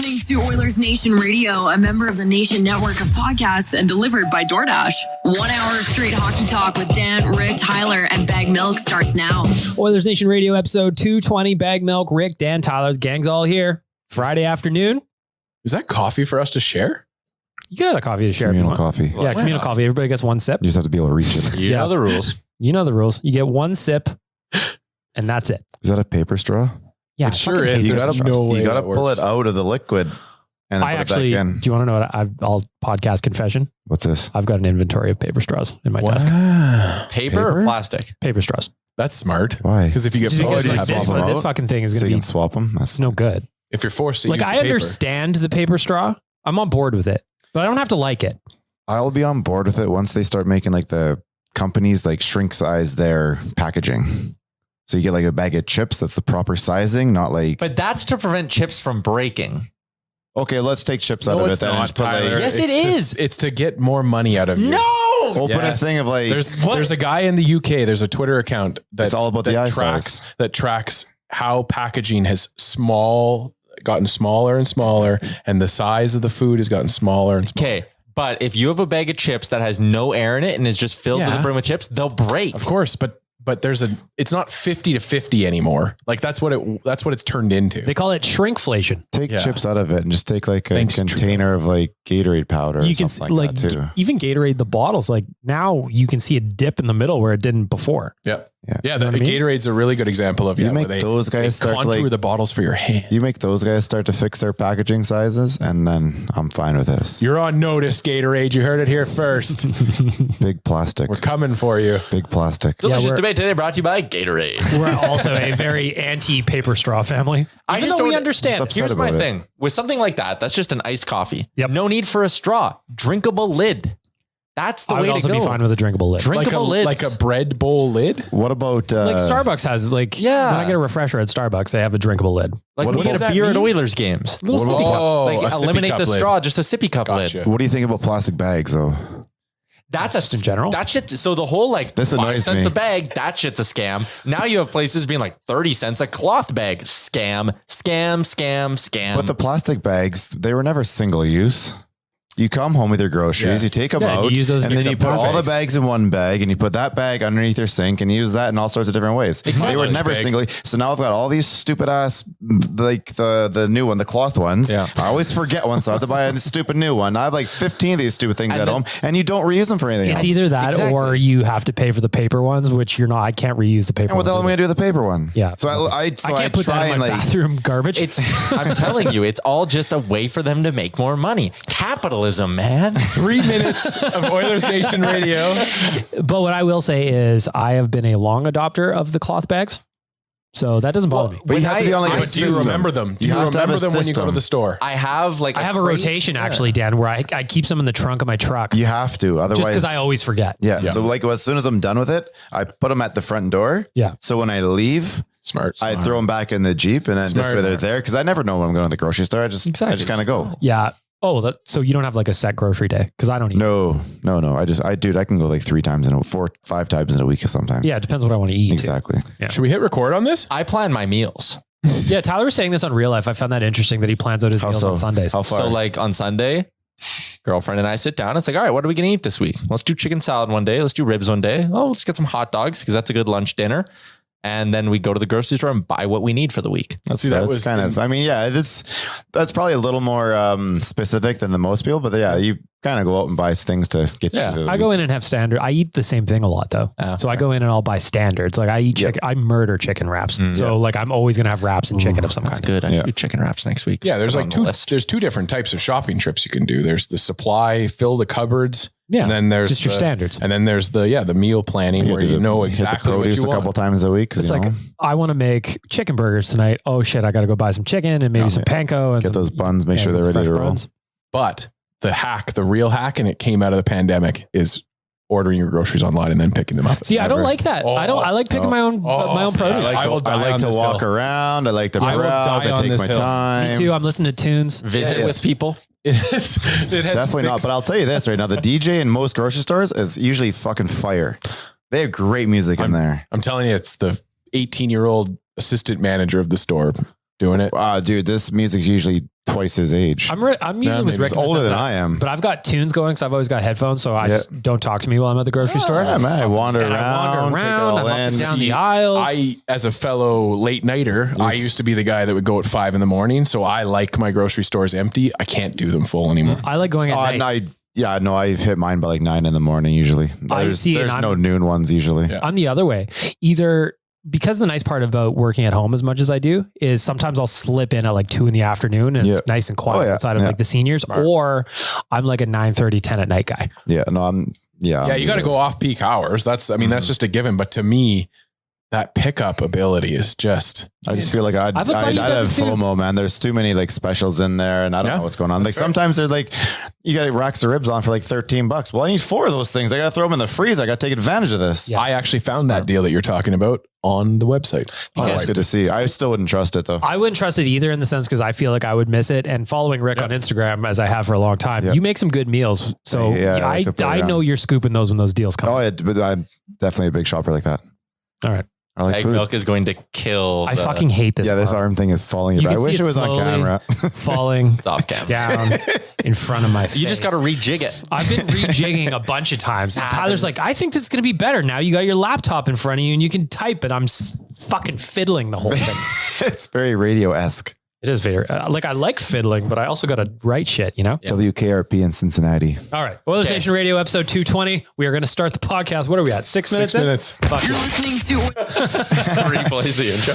listening to Oilersnation Radio, a member of the Nation network of podcasts and delivered by DoorDash. 1 hour of straight hockey talk with Dan, Rick, Tyler, and Bag Milk starts now. Oilersnation Radio episode 220. Bag Milk, Rick, Dan, Tyler, the gang's all here. Friday afternoon. Is that coffee for us to share? You can have the coffee to share. Communal coffee. Yeah, communal coffee. Everybody gets one sip. You just have to be able to reach it. You know the rules. You know the rules. You get one sip, and that's it. Is that a paper straw? Yeah, It sure is. You There's gotta, no way you gotta that pull works. it out of the liquid and then I put actually, it back in. do you want to know what I'll podcast confession? What's this? I've got an inventory of paper straws in my desk. Paper or Paper? plastic? Paper straws. That's smart. Why? Because if you get Just because forced, like, have this, swap them this out? fucking thing is So going you to can be, swap them? it's no good. if you're forced to Like use the I paper. understand the paper straw. I'm on board with it, but I don't have to like it. I'll be on board with it once they start making like the companies like shrink size their packaging. So you get like a bag of chips that's the proper sizing, not like, But that's to prevent chips from breaking. okay, let's take chips out No, of it. it's Then and not, just put, like, Tyler. Yes, It's it to- is. It's to get more money out of you. No! open Yes. a thing of like, There's a guy in the UK. There's a Twitter account that It's all about the eye size. that tracks how packaging has gotten smaller and smaller, and the size of the food has gotten smaller and smaller. Okay, but if you have a bag of chips that has no air in it and is just filled to Yeah. the brim with chips, they'll break. Of course, but it's not 50 to 50 anymore. Like that's what it's turned into. They call it shrinkflation. take Yeah. chips out of it and just take like a Thanks, container of like Gatorade powder. You or can something like that too. even Gatorade the bottles. Like now you can see a dip in the middle where it didn't before. Yeah. Yeah. The what I mean? Gatorade's a really good example of You where make they, those guys they start to, contour like- the bottles for your hand. You make those guys start to fix their packaging sizes, and then I'm fine with this. You're on notice, Gatorade. You heard it here first. Big plastic. We're coming for you. Big plastic. Delicious we're- debate today brought to you by Gatorade. We're also a very anti-paper straw family. I Even just though we don't- understand. Just Here's my about it. thing. With something like that, that's just an iced coffee. Yep. No need for a straw. Drinkable lid. That's the I would way to also go. be fine with a drinkable lid. Drinkable lids. Like a bread bowl lid. What about Like Starbucks has like, Yeah. when I get a refresher at Starbucks, they have a drinkable lid. Like What when you does get a that beer at mean? Oilers games. Little What sippy about- cup. Oh, Like a sippy eliminate cup the lid. straw, just a sippy cup Gotcha. lid. what do you think about plastic bags though? That's Just in general? That shit. So the whole like This 5 annoys cents me. a bag, that shit's a scam. Now you have places being like 30 cents a cloth bag. Scam. But the plastic bags, they were never single use. You come home with your groceries, Yeah. you take them Yeah, and out, you use those and to then make you the put all the bags. bags in one bag, and you put that bag underneath your sink, and you use that in all sorts of different ways. Exactly. They were never Bag. singly. So now I've got all these stupid ass, like the new one, the cloth ones. Yeah. I always forget one, so I have to buy a stupid new one. I have like 15 of these stupid things And at then- home, and you don't reuse them for anything It's else. either that Exactly. or you have to pay for the paper ones, which you're not. I can't reuse the paper And what the hell am I ones. going to do with the paper one? Yeah. So I I can't put try that in and my like, bathroom garbage. It's I'm telling you, it's all just a way for them to make more money. Capitalism, man. 3 minutes of Oilers Nation Radio. But what I will say is I have been a long adopter of the cloth bags. So that doesn't bother me. but you have to be on like a But do you system. remember them? Do You you have to have remember a them when you go to system. the store? I have like I have a crate. rotation Yeah. actually, Dan, where I keep some in the trunk of my truck You have to, otherwise. just because I always forget. Yeah. Yeah. So like as soon as I'm done with it, I put them at the front door. Yeah. So when I leave, Smart. I throw them back in the Jeep, and then this Smart. way they're there because I never know when I'm going to the grocery store. I just kind of go. Yeah. Oh, so you don't have like a set grocery day? Because I don't eat. No. I can go like 3 times in 5 times in a week sometimes. Yeah, it depends what I want to eat. Exactly. Should we hit record on this? I plan my meals. Yeah, Tyler was saying this on Real Life. I found that interesting that he plans out his meals on Sundays. How far? So like on Sunday, girlfriend and I sit down. It's like, all right, what are we going to eat this week? Let's do chicken salad one day. Let's do ribs one day. Oh, let's get some hot dogs because that's a good lunch dinner. And then we go to the grocery store and buy what we need for the week. That's, See, that that's was kind of, I mean, yeah, that's probably a little more specific than the most people, but yeah, you kind of go out and buy things to get Yeah. you. I go in and have standard. I eat the same thing a lot though. So I go in and I'll buy standards. Like I eat chicken. I murder chicken wraps. So like I'm always going to have wraps and chicken of some That's kind. good. I should do chicken wraps next week. Yeah, there's Put it like on the two. list. There's 2 different types of shopping trips you can do. There's the supply, fill the cupboards. Yeah, and then there's just your the- standards. And then there's the meal planning where you know exactly what produce you a couple want. times a week. 'cause, It's you like, know, I want to make chicken burgers tonight. Oh shit, I got to go buy some chicken and maybe some panko and get some, those buns, make sure yeah, they're ready fresh to roll. buns. But the real hack, and it came out of the pandemic, is ordering your groceries online and then picking them up. See, I don't like that. Oh, I like picking my own produce. I will die I like on to this walk hill. around. I like to I will browse. die I on take this my hill. time. Me too. I'm listening to tunes. Visit Yes. with people. It has Definitely not. fixed- But I'll tell you this right now: the DJ in most grocery stores is usually fucking fire. They have great music in there. I'm telling you, it's the 18-year-old assistant manager of the store doing it. Dude, this music's usually twice his age. I'm usually with Rick. He's older than I am. But I've got tunes going because I've always got headphones. So I just don't talk to me while I'm at the grocery store. Yeah, man, I wander around. I'm up and down the aisles. I, as a fellow late nighter, I used to be the guy that would go at 5 a.m. So I like my grocery stores empty. I can't do them full anymore. I like going at night. I've hit mine by like 9 a.m. usually. There's no noon ones usually. Yeah. I'm the other way. Either because the nice part about working at home as much as I do is sometimes I'll slip in at like 2 p.m. and it's nice and quiet outside of like the seniors, or I'm like a 9:30, 10 at night guy. Yeah, no, you got to go off peak hours. That's just a given. But to me, that pickup ability is just. I just feel like I'd have FOMO, man. There's too many like specials in there, and I don't know what's going on. Like sometimes there's like you got racks of ribs on for like $13. Well, I need 4 of those things. I got to throw them in the freezer. I got to take advantage of this. Yes. I actually found that deal that you're talking about on the website. That's good to see. I still wouldn't trust it though. I wouldn't trust it either in the sense because I feel like I would miss it. And following Rick on Instagram as I have for a long time, you make some good meals. So I know you're scooping those when those deals come. Oh yeah, but I'm definitely a big shopper like that. All right. I like Egg food. milk is going to kill. I fucking hate this. Yeah, this arm thing is falling. I wish it was on camera. Falling It's off camera. down in front of my face. You just got to rejig it. I've been rejigging a bunch of times. And Tyler's like, I think this is going to be better. Now you got your laptop in front of you and you can type, but I'm fucking fiddling the whole thing. It's very radio-esque. It is very, I like fiddling, but I also got to write shit, you know? Yeah. WKRP in Cincinnati. All right. Oilersnation Radio episode 220. We are going to start the podcast. What are we at? 6 minutes? 6 minutes. Fuck You're it. listening to Replays the intro.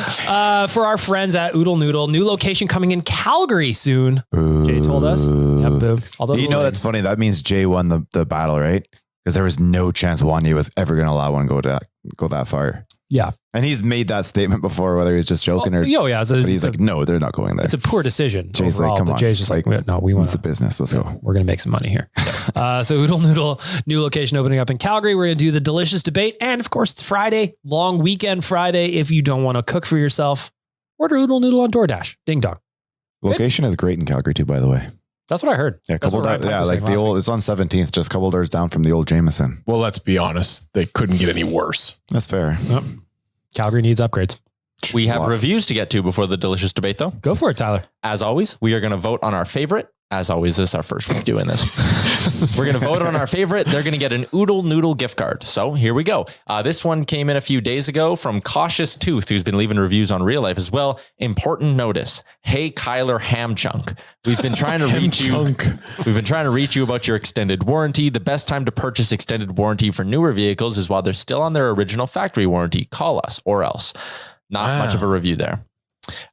For our friends at Oodle Noodle, new location coming in Calgary soon. Jay told us. Yep, boo. Although That's funny. That means Jay won the battle, right? Because there was no chance Wanye was ever going to allow one go that far. Yeah. And he's made that statement before, whether he's just joking but he's like, no, they're not going there. It's a poor decision. Jay's overall, like, come but on. Jay's just like, no, we want it's a business. Let's go. We're going to make some money here. So Oodle Noodle, new location opening up in Calgary. We're going to do the delicious debate. And of course, it's Friday, long weekend Friday. If you don't want to cook for yourself, order Oodle Noodle on DoorDash. Ding dong. Location is great in Calgary too, by the way. That's what I heard. Yeah, it's on 17th, just a couple doors down from the old Jameson. Well, let's be honest. They couldn't get any worse. That's fair. Yep. Calgary needs upgrades. We have reviews to get to before the delicious debate, though. Go for it, Tyler. As always, we are going to vote on our favorite. As always, this is our first week doing this. We're going to vote on our favorite. They're going to get an Oodle Noodle gift card. So here we go. This one came in a few days ago from Cautious Tooth, who's been leaving reviews on Real Life as well. Important notice. Hey, Kyler Hamchunk. We've been trying to reach you. We've been trying to reach you about your extended warranty. The best time to purchase extended warranty for newer vehicles is while they're still on their original factory warranty. Call us or else. Not much of a review there.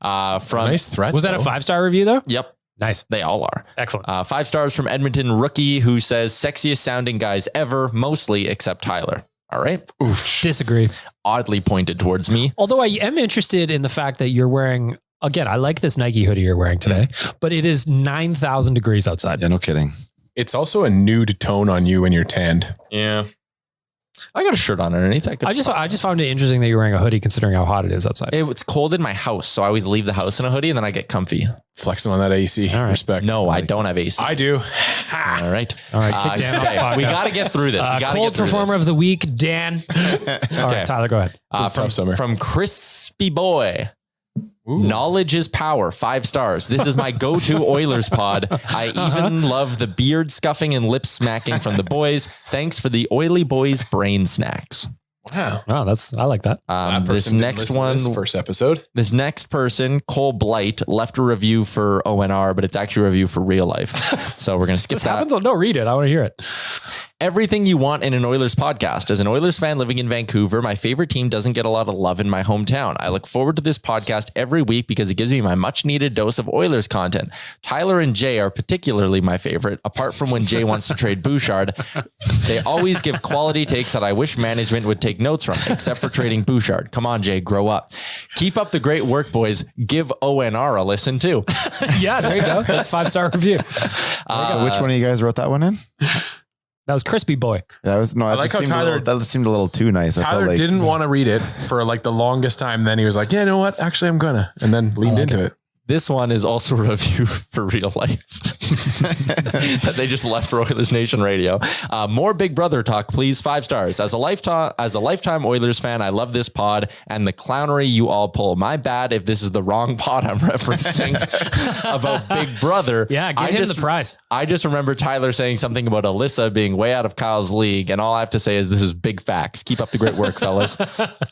Nice threat. Was that a 5-star review though? Yep. Nice. They all are. Excellent. 5 stars from Edmonton Rookie, who says sexiest sounding guys ever, mostly except Tyler. All right. Oof. Disagree. Oddly pointed towards me. Although I am interested in the fact that you're wearing, again, I like this Nike hoodie you're wearing today, but it is 9,000 degrees outside. Yeah, no kidding. It's also a nude tone on you when you're tanned. Yeah. I got a shirt on underneath. I just found it interesting that you're wearing a hoodie considering how hot it is outside. It's cold in my house, so I always leave the house in a hoodie and then I get comfy. Flexing on that AC. All right. Respect. No, I don't have AC. I do. All right. All right. Kick Dan off the podcast. We got to get through this. Cold performer of the week, Dan. All right, Tyler, go ahead. From Crispy Boy. Ooh. Knowledge is power. 5 stars. This is my go-to Oilers pod. I even love the beard scuffing and lip smacking from the boys. Thanks for the Oily Boys brain snacks. Wow. I like that. This next one, first episode. This next person, Cole Blight, left a review for ONR, but it's actually a review for Real Life. So we're going to skip that. No, read it. I want to hear it. Everything you want in an Oilers podcast. As an Oilers fan living in Vancouver, my favorite team doesn't get a lot of love in my hometown. I look forward to this podcast every week because it gives me my much needed dose of Oilers content. Tyler and Jay are particularly my favorite. Apart from when Jay wants to trade Bouchard, they always give quality takes that I wish management would take notes from, except for trading Bouchard. Come on, Jay, grow up. Keep up the great work, boys. Give ONR a listen too. Yeah, there you go. That's a 5-star review. So which one of you guys wrote that one in? That was Crispy Boy. Yeah, that seemed a little too nice. Tyler didn't want to read it for like the longest time. Then he was like, yeah, you know what? Actually, I'm gonna. And then leaned into it. This one is also a review for Real Life. that they just left for Oilers Nation Radio. More Big Brother talk, please. 5 stars. As a lifetime Oilers fan, I love this pod and the clownery you all pull. My bad if this is the wrong pod I'm referencing about Big Brother. Yeah, give him the prize. I just remember Tyler saying something about Alyssa being way out of Kyle's league, and all I have to say is this is big facts. Keep up the great work, fellas.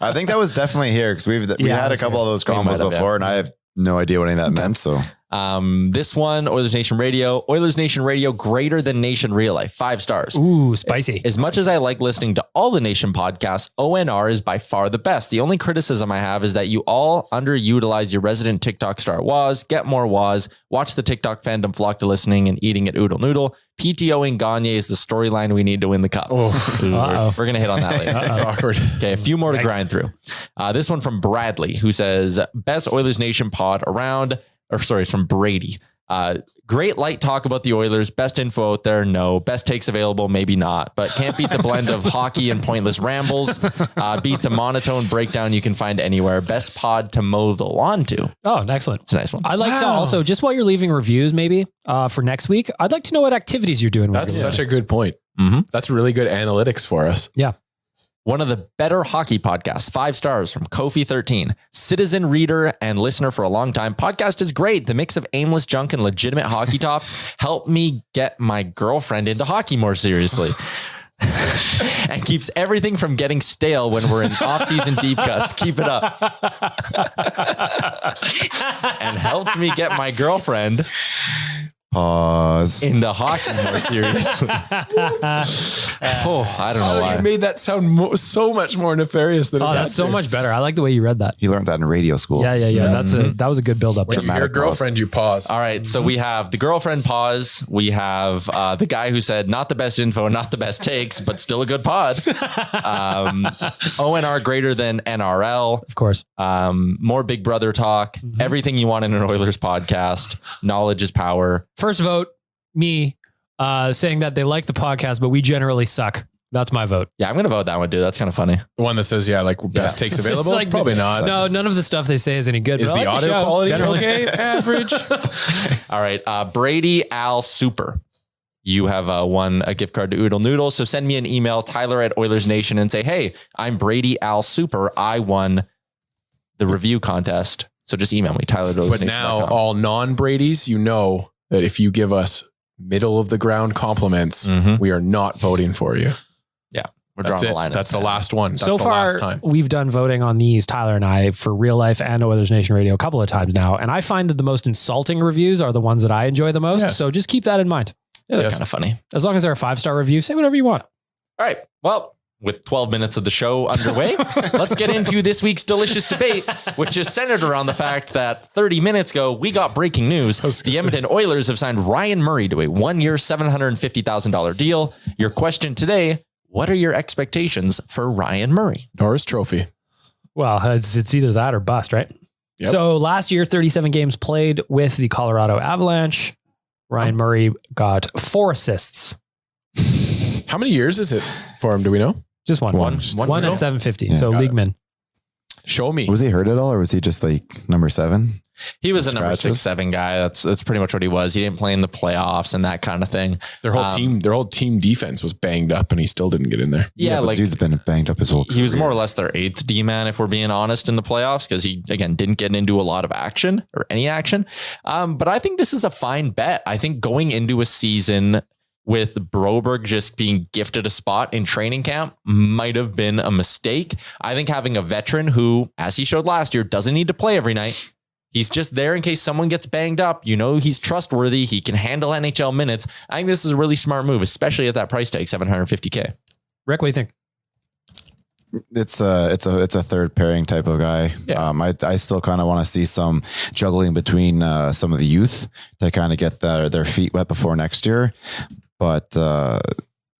I think that was definitely here because we had a couple of those combos before, and I have no idea what any of that meant. So this one, Oilers Nation Radio, greater than Nation Real Life, 5 stars. Ooh, spicy. As much as I like listening to all the Nation podcasts, ONR is by far the best. The only criticism I have is that you all underutilize your resident TikTok star Waz, get more Waz, watch the TikTok fandom flock to listening and eating at Oodle Noodle. PTOing Gane is the storyline we need to win the cup. We're going to hit on that later. That's awkward. Okay, a few more to grind through. This one from Bradley, who says, best Oilers Nation pod around. It's from Brady. Great light talk about the Oilers. Best info out there. No. Best takes available. Maybe not, but can't beat the blend of hockey and pointless rambles. Beats a monotone breakdown you can find anywhere. Best pod to mow the lawn to. Oh, excellent. It's a nice one. I'd like to also, just while you're leaving reviews, maybe for next week, I'd like to know what activities you're doing. That's such a good point. Mm-hmm. That's really good analytics for us. Yeah. One of the better hockey podcasts, 5 stars from Kofi13, citizen reader and listener for a long time. Podcast is great. The mix of aimless junk and legitimate hockey talk helped me get my girlfriend into hockey more seriously. And keeps everything from getting stale when we're in off-season deep cuts. Keep it up. And helped me get my girlfriend pause into hockey more seriously. I don't know why. You made that sound so much more nefarious than that's so much better. I like the way you read that. You learned that in radio school. Yeah. That was a good build up. When your girlfriend, you pause. All right. So we have the girlfriend pause. We have the guy who said not the best info, not the best takes, but still a good pod. ONR greater than NRL. Of course. More Big Brother talk. Mm-hmm. Everything you want in an Oilers podcast. Knowledge is power. First vote, me saying that they like the podcast, but we generally suck. That's my vote. Yeah, I'm going to vote that one, dude. That's kind of funny. The one that says, best takes available? Like, probably not. No, none of the stuff they say is any good. Is the audio quality okay? Average. All right. Brady Al Super. You have won a gift card to Oodle Noodle. So send me an email, Tyler@OilersNation, and say, hey, I'm Brady Al Super. I won the review contest. So just email me, Tyler@OilersNation.com. But now all non-Bradys, you know that if you give us middle of the ground compliments, we are not voting for you. Yeah. We're drawing the line. That's the last one. That's so the far, last time. We've done voting on these, Tyler and I, for Real Life and Oilers Nation Radio a couple of times now. And I find that the most insulting reviews are the ones that I enjoy the most. Yes. So just keep that in mind. Yeah, they're kind of funny. As long as they're a 5-star review, say whatever you want. All right. Well, with 12 minutes of the show underway, let's get into this week's delicious debate, which is centered around the fact that 30 minutes ago, we got breaking news. The Edmonton Oilers have signed Ryan Murray to a 1-year, $750,000 deal. Your question today, what are your expectations for Ryan Murray? Norris Trophy. Well, it's either that or bust, right? Yep. So last year, 37 games played with the Colorado Avalanche. Ryan Murray got 4 assists. How many years is it for him? Do we know? Just one. One at 750. Yeah, so league min. Show me. Was he hurt at all, or was he just like number 7? He was a number 6-7 guy. That's pretty much what he was. He didn't play in the playoffs and that kind of thing. Their whole team defense was banged up, and he still didn't get in there. Yeah, like dude's been banged up his whole career. He was more or less their 8th D-man, if we're being honest, in the playoffs, because he again didn't get into a lot of action or any action. But I think this is a fine bet. I think going into a season with Broberg just being gifted a spot in training camp might have been a mistake. I think having a veteran who, as he showed last year, doesn't need to play every night. He's just there in case someone gets banged up. You know, he's trustworthy. He can handle NHL minutes. I think this is a really smart move, especially at that price tag, $750K. Rick, what do you think? It's a third pairing type of guy. Yeah. I still kind of want to see some juggling between some of the youth to kind of get their feet wet before next year. But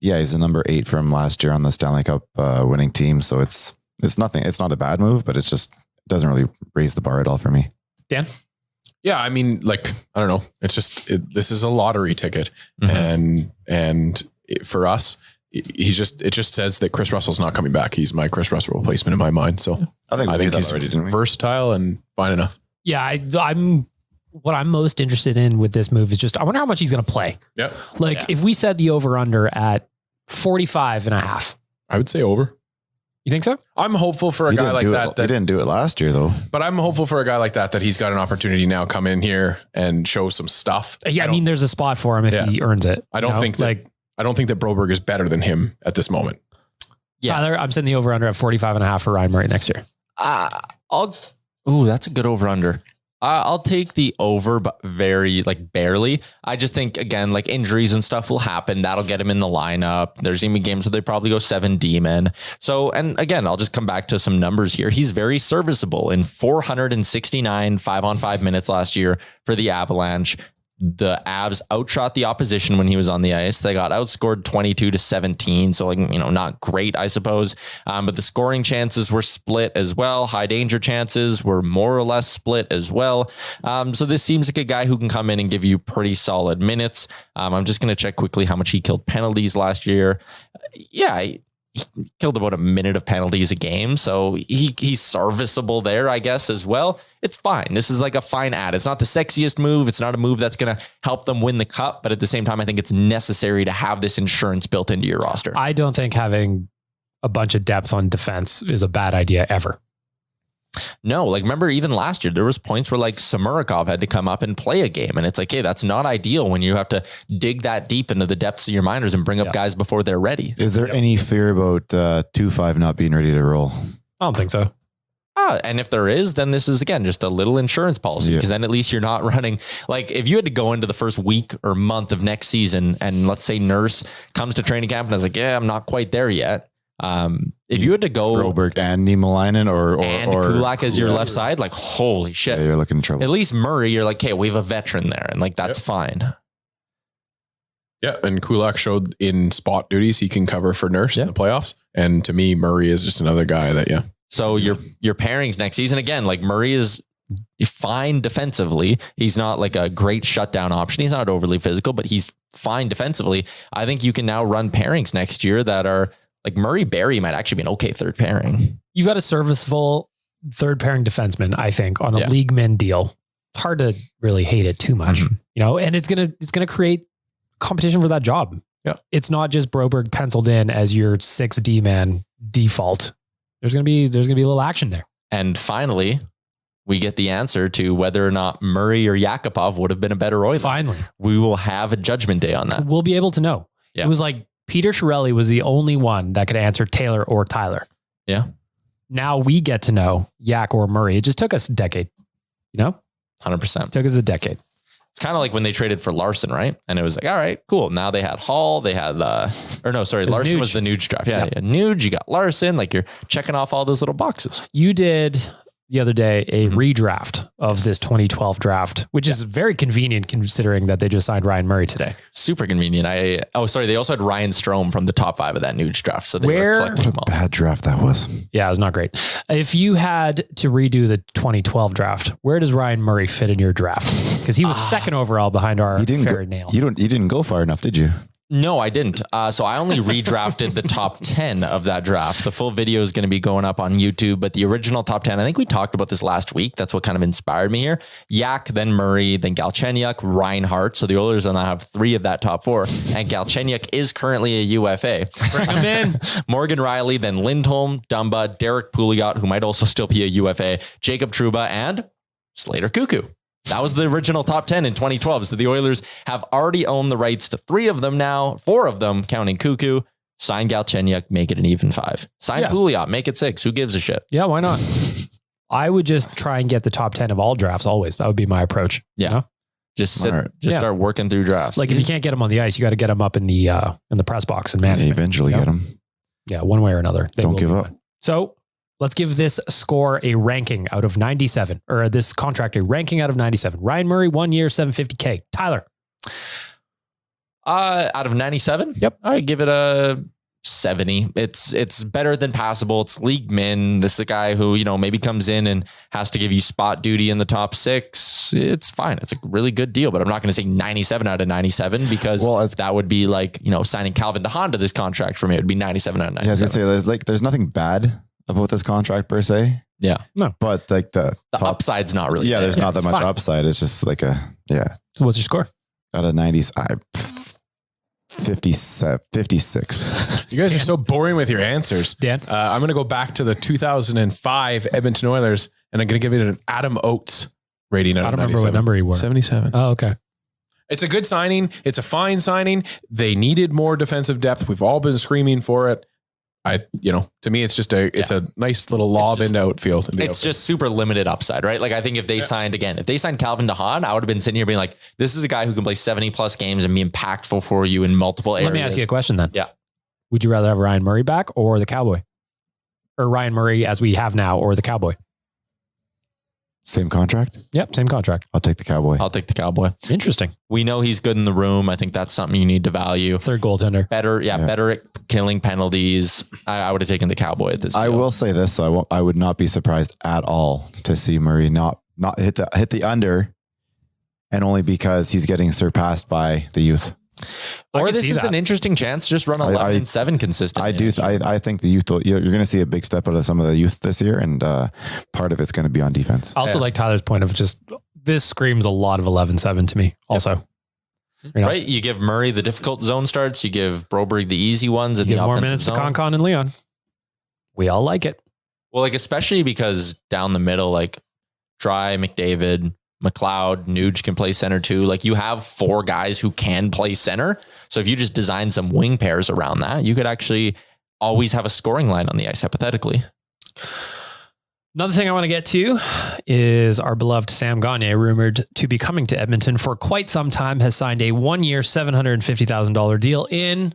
he's a number 8 from last year on the Stanley Cup winning team. So it's nothing. It's not a bad move, but it doesn't really raise the bar at all for me. Dan? Yeah, I mean, like, I don't know. It's just this is a lottery ticket, and for us, it just says that Chris Russell's not coming back. He's my Chris Russell replacement in my mind. So I think he's already, didn't we? Versatile and fine enough. Yeah, I'm what I'm most interested in with this move is just, I wonder how much he's going to play. Yeah. If we set the over under at 45.5. I would say over. You think so? I'm hopeful for a guy like that. He didn't do it last year though. But I'm hopeful for a guy like that he's got an opportunity now come in here and show some stuff. Yeah. I mean, there's a spot for him if he earns it. I don't think that Broberg is better than him at this moment. Yeah. Tyler, I'm setting the over under at 45.5 for Ryan Murray next year. That's a good over under. I'll take the over, but very barely. I just think, again, injuries and stuff will happen. That'll get him in the lineup. There's even games where they probably go 7 D-men. So, and again, I'll just come back to some numbers here. He's very serviceable in 469 5-on-5 minutes last year for the Avalanche. The Avs outshot the opposition when he was on the ice. They got outscored 22-17. So not great, I suppose. But the scoring chances were split as well. High danger chances were more or less split as well. So this seems like a guy who can come in and give you pretty solid minutes. I'm just going to check quickly how much he killed penalties last year. He killed about a minute of penalties a game. So he's serviceable there, I guess, as well. It's fine. This is a fine ad. It's not the sexiest move. It's not a move that's going to help them win the cup. But at the same time, I think it's necessary to have this insurance built into your roster. I don't think having a bunch of depth on defense is a bad idea ever. No, remember even last year, there was points where Samurikov had to come up and play a game. And it's hey, that's not ideal when you have to dig that deep into the depths of your minors and bring up guys before they're ready. Is there any fear about 2-5 not being ready to roll? I don't think so. And if there is, then this is, again, just a little insurance policy, because then at least you're not running. If you had to go into the first week or month of next season and let's say Nurse comes to training camp and is I'm not quite there yet. If you had to go Broberg and Niemelainen or Kulak as your left side, holy shit, you're looking in trouble. At least Murray, you're okay, we have a veteran there, and that's fine. Yeah, and Kulak showed in spot duties he can cover for Nurse in the playoffs, and to me, Murray is just another guy that So your pairings next season, again, Murray is fine defensively. He's not a great shutdown option. He's not overly physical, but he's fine defensively. I think you can now run pairings next year that are. Murray Barry might actually be an okay third pairing. You've got a serviceable third pairing defenseman, I think, on a league men deal. It's hard to really hate it too much, and it's gonna create competition for that job. Yeah. It's not just Broberg penciled in as your 6 D-man default. There's gonna be a little action there. And finally, we get the answer to whether or not Murray or Yakupov would have been a better Oiler. Finally. We will have a judgment day on that. We'll be able to know. Yeah. It was Peter Chiarelli was the only one that could answer Taylor or Tyler. Yeah. Now we get to know Yak or Murray. It just took us a decade, 100%. It took us a decade. It's kind of like when they traded for Larson, right? And it was all right, cool. Now they had Hall, they had, Larson Nuge. was the Nuge draft. Yeah. Nuge, you got Larson, you're checking off all those little boxes. You did the other day a redraft of this 2012 draft, which is very convenient considering that they just signed Ryan Murray today. Super convenient. They also had Ryan Strome from the top 5 of that Nuge draft. So they were collecting them all. Bad draft that was. Yeah, it was not great. If you had to redo the 2012 draft, where does Ryan Murray fit in your draft? Because he was second overall behind our fairy nail. You didn't go far enough, did you? No, I didn't. So I only redrafted the top 10 of that draft. The full video is going to be going up on YouTube, but the original top 10, I think we talked about this last week. That's what kind of inspired me here. Yak, then Murray, then Galchenyuk, Reinhart. So the Oilers will now have 3 of that top 4. And Galchenyuk is currently a UFA. Bring him in. Morgan Riley, then Lindholm, Dumba, Derek Pouliot, who might also still be a UFA, Jacob Trouba, and Slater Cuckoo. That was the original top 10 in 2012. So the Oilers have already owned the rights to 3 of them now, 4 of them, counting Cuckoo. Sign Galchenyuk, make it an even 5. Sign Pouliot, make it 6. Who gives a shit? Yeah, why not? I would just try and get the top 10 of all drafts always. That would be my approach. Yeah. Just start working through drafts. If you can't get them on the ice, you got to get them up in the press box and management. Eventually get them. Yeah, one way or another. Don't give up. So let's give this score a ranking out of 97, or this contract a ranking out of 97. Ryan Murray, 1 year, $750K. Tyler. Out of 97? Yep. I give it a 70. It's better than passable. It's league min. This is a guy who, maybe comes in and has to give you spot duty in the top 6. It's fine. It's a really good deal, but I'm not going to say 97 out of 97 because that would be signing Calvin DeHaan to this contract for me. It would be 97 out of 97. Yeah, I was going to say there's nothing bad about this contract per se. Yeah. No. But like the upside's not really. there's not that much fine. upside. It's just like So what's your score? out of 90s, 56. You guys are so boring with your answers. Dan? I'm going to go back to the 2005 Edmonton Oilers, and I'm going to give it an Adam Oates rating. I don't remember what number he wore. 77. Oh, okay. It's a good signing. It's a fine signing. They needed more defensive depth. We've all been screaming for it. To me, it's just a nice little lob into outfield. It's just super limited upside, right? Like I think if they signed Calvin DeHaan, I would have been sitting here being like, this is a guy who can play 70 plus games and be impactful for you in multiple areas. Let me ask you a question then. Yeah. Would you rather have Ryan Murray back or the Cowboy? Or Ryan Murray as we have now or the Cowboy? Same contract? Yep, same contract. I'll take the Cowboy. I'll take the Cowboy. Interesting. We know he's good in the room. I think that's something you need to value. Third goaltender. Better at killing penalties. I would have taken the Cowboy at this deal. I will say this, so I would not be surprised at all to see Murray not hit the under, and only because he's getting surpassed by the youth. Or this is an interesting chance. Just run 11-7 consistently. I think the youth, you're going to see a big step out of some of the youth this year, and part of it's going to be on defense. I also like Tyler's point of just this screams a lot of 11-7 to me. Also, right? You give Murray the difficult zone starts. You give Broberg the easy ones, and you the give more offensive minutes zone. to Concon and Leon. We all like it. Well, like especially because down the middle, like Dry, McDavid, McLeod, Nuge can play center too. Like you have 4 guys who can play center. So if you just design some wing pairs around that, you could actually always have a scoring line on the ice, hypothetically. Another thing I want to get to is our beloved Sam Gagner, rumored to be coming to Edmonton for quite some time, has signed a 1-year, $750,000 deal in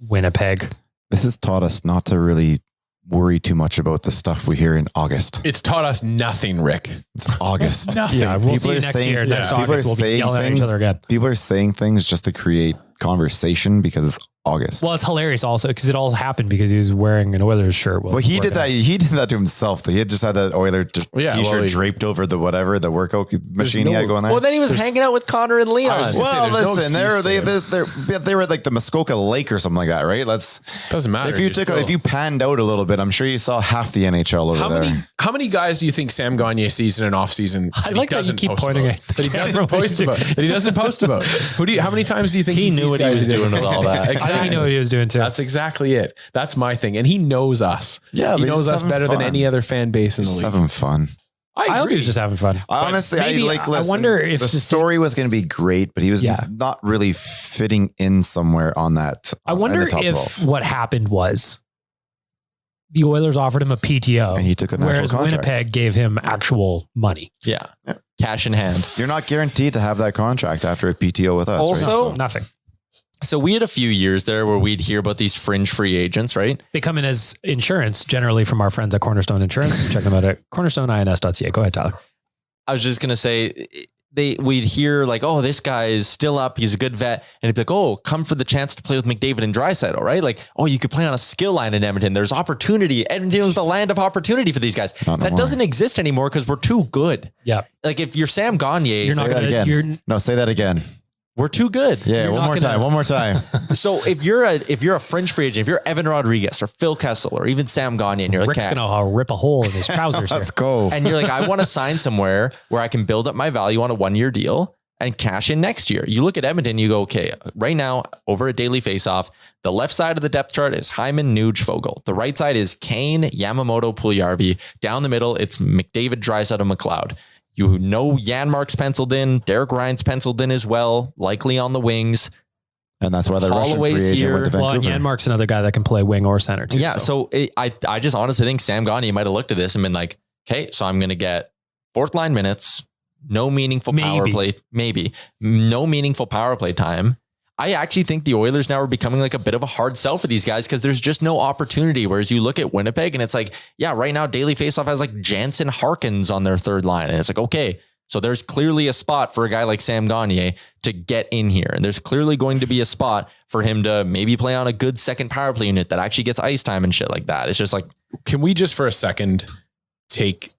Winnipeg. This has taught us not to really worry too much about the stuff we hear in August. It's taught us nothing, Rick. It's August. Nothing. Yeah, we'll see you next year. Next August, we'll be yelling at each other again. People are saying things just to create conversation because it's August. Well, it's hilarious also because it all happened because he was wearing an Oilers shirt. Well, he did that. He did that to himself. He had just had that Oiler t-shirt draped over the workout machine he had going there. Well, then he was hanging out with Connor and Leon. Well, listen, they were at like the Muskoka Lake or something like that, right? Doesn't matter. If you panned out a little bit, I'm sure you saw half the NHL over there. How many guys do you think Sam Gagner sees in an off season? I like that you keep pointing at that he doesn't post about. That he doesn't post about. How many times do you think he knew what he was doing with all that? Exactly. I think he knew what he was doing too. That's exactly it. That's my thing. And he knows us. Yeah, he knows us better than any other fan base in the league. Having fun. I hope he was just having fun. Honestly, I wonder if the story was going to be great, but he was not really fitting in somewhere on that. I wonder if what happened was the Oilers offered him a PTO, and he took a whereas contract. Winnipeg gave him actual money. Yeah. Cash in hand. You're not guaranteed to have that contract after a PTO with us. Also, right? Nothing. So we had a few years there where we'd hear about these fringe free agents, right? They come in as insurance, generally from our friends at Cornerstone Insurance. Check them out at cornerstoneins.ca. Go ahead, Tyler. I was just going to say, we'd hear like, oh, this guy is still up. He's a good vet. And it'd be like, oh, come for the chance to play with McDavid and Draisaitl, right? Like, oh, you could play on a skill line in Edmonton. There's opportunity. Edmonton is the land of opportunity for these guys. That doesn't exist anymore because we're too good. Yeah. Like if you're Sam Gagner, you're not say that again. No, say that again. We're too good. Yeah, one more time. So if you're a fringe free agent, if you're Evan Rodriguez or Phil Kessel or even Sam Gagner, and you're like, Rick's gonna rip a hole in his trousers. Let's go. And you're like, I want to sign somewhere where I can build up my value on a 1-year deal and cash in next year. You look at Edmonton, you go, okay, right now over at Daily Faceoff, the left side of the depth chart is Hyman, Nuge, Fogle. The right side is Kane, Yamamoto, Puljujarvi. Down the middle, it's McDavid, Draisaitl, and McLeod. You know Janmark's penciled in. Derek Ryan's penciled in as well, likely on the wings. And that's why the Russian free agent went to Vancouver. Well, Janmark's another guy that can play wing or center too. Yeah, so I just honestly think Sam Gagner might have looked at this and been like, okay, so I'm going to get fourth line minutes, no meaningful power play, no meaningful power play time. I actually think the Oilers now are becoming like a bit of a hard sell for these guys because there's just no opportunity. Whereas you look at Winnipeg and it's like, yeah, right now Daily Faceoff has like Jansen Harkins on their third line. And it's like, okay, so there's clearly a spot for a guy like Sam Gagner to get in here. And there's clearly going to be a spot for him to maybe play on a good second power play unit that actually gets ice time and shit like that. It's just like, can we just for a second take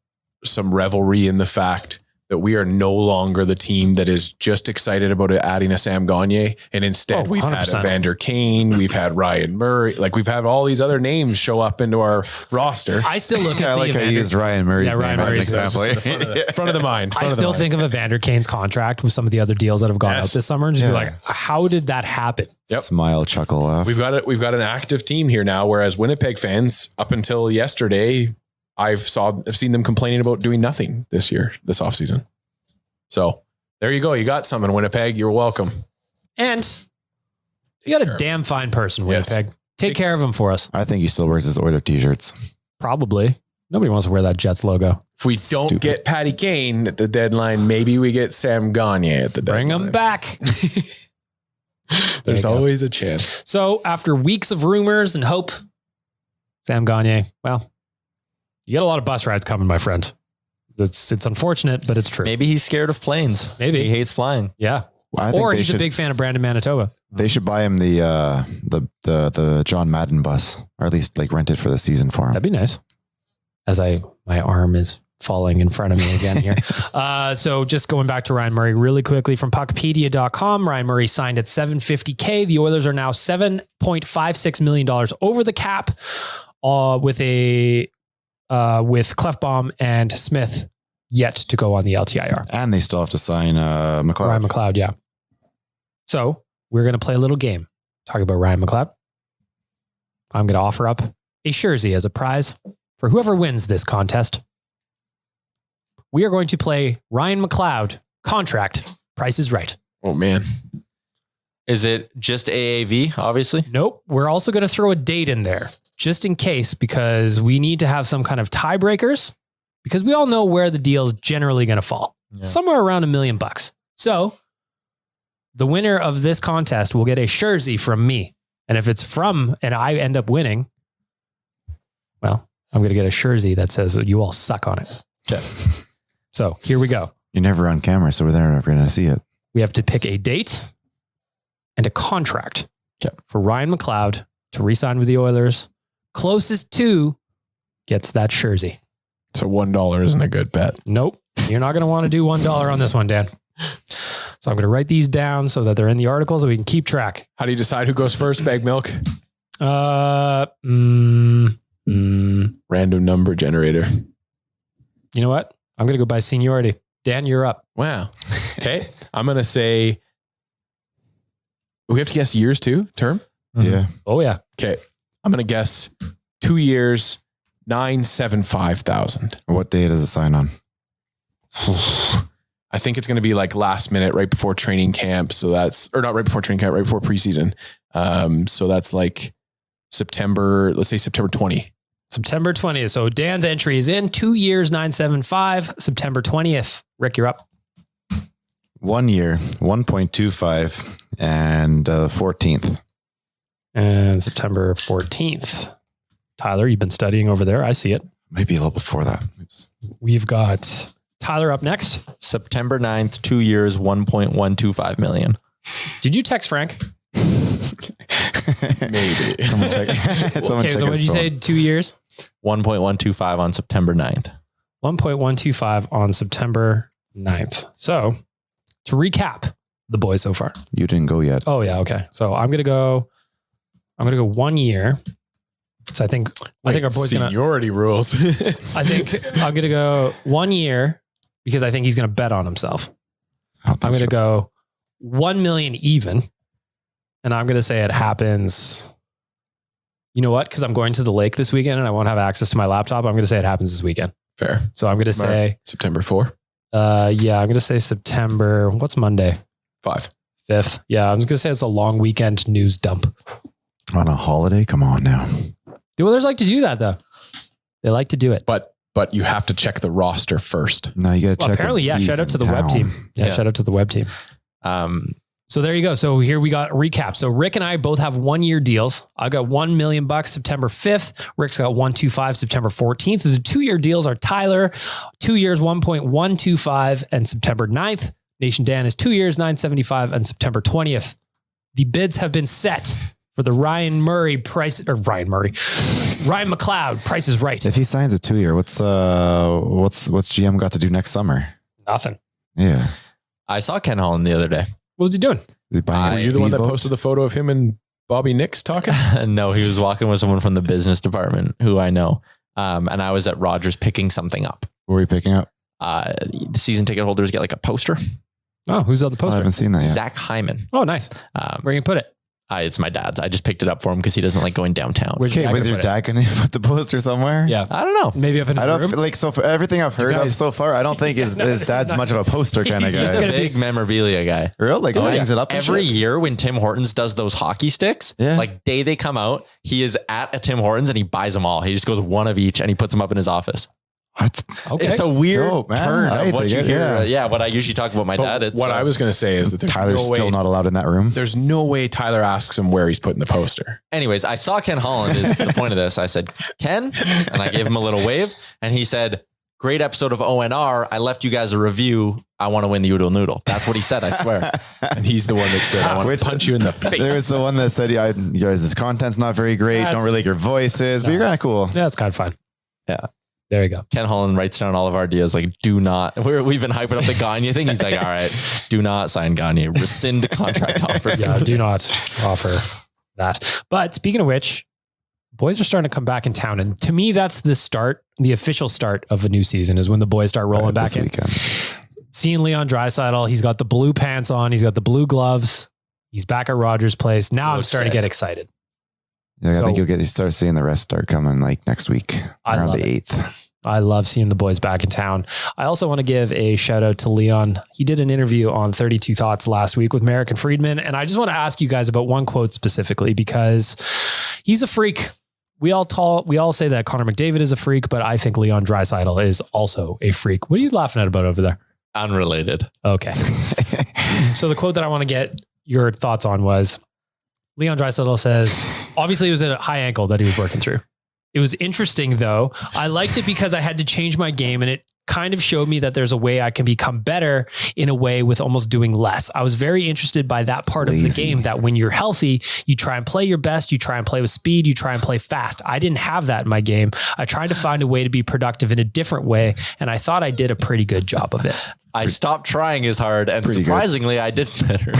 some revelry in the fact that we are no longer the team that is just excited about adding a Sam Gagner. And instead we've had Evander Kane, we've had Ryan Murray, like we've had all these other names show up into our roster. I still look at I like how you used Ryan Murray's name as an example. Front of the mind. I still think of Evander Kane's contract with some of the other deals that have gone out this summer and just be like, how did that happen? Yep. Smile, chuckle, laugh. We've got an active team here now, whereas Winnipeg fans up until yesterday, I've seen them complaining about doing nothing this offseason. So there you go. You got some in Winnipeg. You're welcome. And you got a damn fine person, Winnipeg. Yes. Take care of him for us. I think he still wears his Oiler t-shirts. Probably. Nobody wants to wear that Jets logo. If we don't get Patty Kane at the deadline, maybe we get Sam Gagner at the deadline. Bring him back. There's always a chance. So after weeks of rumors and hope, Sam Gagner, well, you get a lot of bus rides coming, my friend. It's unfortunate, but it's true. Maybe he's scared of planes. Maybe he hates flying. Yeah. Well, or he's a big fan of Brandon, Manitoba. They should buy him the John Madden bus, or at least like rent it for the season for him. That'd be nice. As my arm is falling in front of me again here. So just going back to Ryan Murray really quickly from puckpedia.com, Ryan Murray signed at $750K. The Oilers are now $7.56 million over the cap with Clefbaum and Smith yet to go on the LTIR. And they still have to sign McLeod. Ryan McLeod, yeah. So we're going to play a little game. Talking about Ryan McLeod. I'm going to offer up a shirsey as a prize for whoever wins this contest. We are going to play Ryan McLeod contract. Price is Right. Oh, man. Is it just AAV, obviously? Nope. We're also going to throw a date in there just in case, because we need to have some kind of tiebreakers, because we all know where the deal is generally going to fall. Yeah. Somewhere around $1 million. So the winner of this contest will get a shirsey from me. And if it's from, and I end up winning, well, I'm going to get a shirsey that says you all suck on it. Okay. So here we go. You're never on camera, so we're never going to see it. We have to pick a date and a contract for Ryan McLeod to re-sign with the Oilers. Closest to gets that shirsey. So $1 isn't a good bet. Nope. You're not going to want to do $1 on this one, Dan. So I'm going to write these down so that they're in the article so we can keep track. How do you decide who goes first, Bag Milk? Random number generator. You know what? I'm going to go by seniority. Dan, you're up. Wow. Okay. I'm going to say, we have to guess years too, term? Mm-hmm. Yeah. Oh yeah. Okay. I'm going to guess 2 years, $975,000. What day does it sign on? I think it's going to be like last minute, right before training camp. So that's, or not right before training camp, right before preseason. So that's like September, let's say September 20. September 20th. So Dan's entry is in 2 years, 975, September 20th. Rick, you're up. 1 year, 1.25 and 14th. And September 14th. Tyler, you've been studying over there. I see it. Maybe a little before that. Oops. We've got Tyler up next. September 9th, 2 years, 1.125 million. Did you text Frank? Maybe. Someone check. Okay, so what did you say? 2 years? 1.125 on September 9th. 1.125 on September 9th. So to recap the boys so far. You didn't go yet. Oh yeah. Okay. So I'm going to go 1 year. So I think our boy's seniority rules. I think I'm going to go 1 year because I think he's going to bet on himself. I'm going to go 1 million even. And I'm going to say it happens. You know what? Because I'm going to the lake this weekend and I won't have access to my laptop. I'm going to say it happens this weekend. Fair. So I'm going to say September 4. Yeah, I'm going to say September. What's Monday? 5th. Yeah, I'm just going to say it's a long weekend news dump. On a holiday? Come on now. The Oilers like to do that though. They like to do it. But you have to check the roster first. No, you got to check. Apparently, yeah. Shout out to the web team. Yeah, shout out to the web team. So there you go. So here we got a recap. So Rick and I both have 1 year deals. I got $1 million September 5th. Rick's got 125 September 14th. The 2 year deals are Tyler, 2 years, 1.125 and September 9th. Nation Dan is 2 years, 975 and September 20th. The bids have been set for the Ryan McLeod Price is Right. If he signs a 2 year, what's GM got to do next summer? Nothing. Yeah. I saw Ken Holland the other day. What was he doing? Were you the one that posted the photo of him and Bobby Nix talking? No, he was walking with someone from the business department who I know. And I was at Rogers picking something up. What were you picking up? The season ticket holders get like a poster. Oh, who's on the poster? I haven't seen that yet. Zach Hyman. Oh, nice. Where you put it? It's my dad's. I just picked it up for him because he doesn't like going downtown. Okay, with your dad, can you put the poster somewhere? Yeah. I don't know. Maybe up in his room? feel like, so for everything I've heard of so far, I don't think his dad's much of a poster kind of guy. He's a big memorabilia guy. Real? Like hangs it up and every shit? year when Tim Hortons does those hockey sticks, like day they come out, he is at a Tim Hortons and he buys them all. He just goes one of each and he puts them up in his office. What? Okay. It's a weird Dope, turn man. of what you hear. Yeah. What I usually talk about my dad. It's what I was going to say is that there's Tyler's no still way, not allowed in that room. there's no way Tyler asks him where he's putting the poster. Anyways, I saw Ken Holland is the point of this. I said, Ken, and I gave him a little wave and he said, great episode of ONR. I left you guys a review. I want to win the Oodle Noodle. That's what he said. I swear. And he's the one that said, I want to punch you in the face. There was the one that said, yeah, you guys' content's not very great. Don't really like your voices, but you're kind of cool. Yeah, it's kind of fun. Yeah. There you go. Ken Holland writes down all of our ideas. Like, do not, we've been hyping up the Gane thing. He's like, all right, do not sign Gane. Rescind contract offer. Yeah, do not offer that. But speaking of which, boys are starting to come back in town. And to me, that's the official start of a new season is when the boys start rolling back in. Weekend. Seeing Leon Draisaitl, he's got the blue pants on. He's got the blue gloves. He's back at Rogers Place. Now I'm starting to get excited. Yeah, I think you start seeing the rest start coming like next week around the 8th. I love seeing the boys back in town. I also want to give a shout out to Leon. He did an interview on 32 Thoughts last week with Merrick and Friedman. And I just want to ask you guys about one quote specifically because he's a freak. We all say that Connor McDavid is a freak, but I think Leon Draisaitl is also a freak. What are you laughing at about over there? Unrelated. Okay. So the quote that I want to get your thoughts on was Leon Draisaitl says, obviously it was a high ankle that he was working through. It was interesting though. I liked it because I had to change my game and it kind of showed me that there's a way I can become better in a way with almost doing less. I was very interested by that part of the game that when you're healthy, you try and play your best, you try and play with speed, you try and play fast. I didn't have that in my game. I tried to find a way to be productive in a different way. And I thought I did a pretty good job of it. I stopped trying as hard and surprisingly I did better.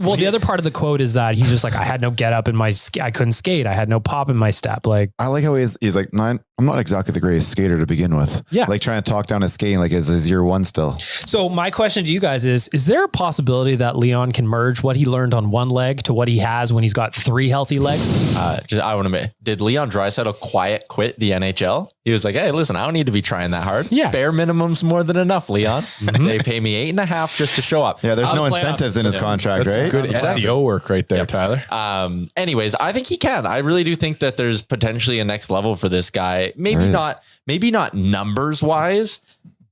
Well, the other part of the quote is that he's just like, I had no get up in my, I couldn't skate. I had no pop in my step. Like, I like how he's like, I'm not exactly the greatest skater to begin with. Yeah. Like trying to talk down his skating like it's his year one still. So my question to you guys is there a possibility that Leon can merge what he learned on one leg to what he has when he's got 3 healthy legs? I want to admit, did Leon Draisaitl quit the NHL? He was like, hey, listen, I don't need to be trying that hard. Yeah. Bare minimum's more than enough, Leon. They pay me $8.5 just to show up. Yeah, there's no incentives in his contract, right? Good SEO work right there, Tyler. Anyways, I think he can. I really do think that there's potentially a next level for this guy. Maybe not numbers wise,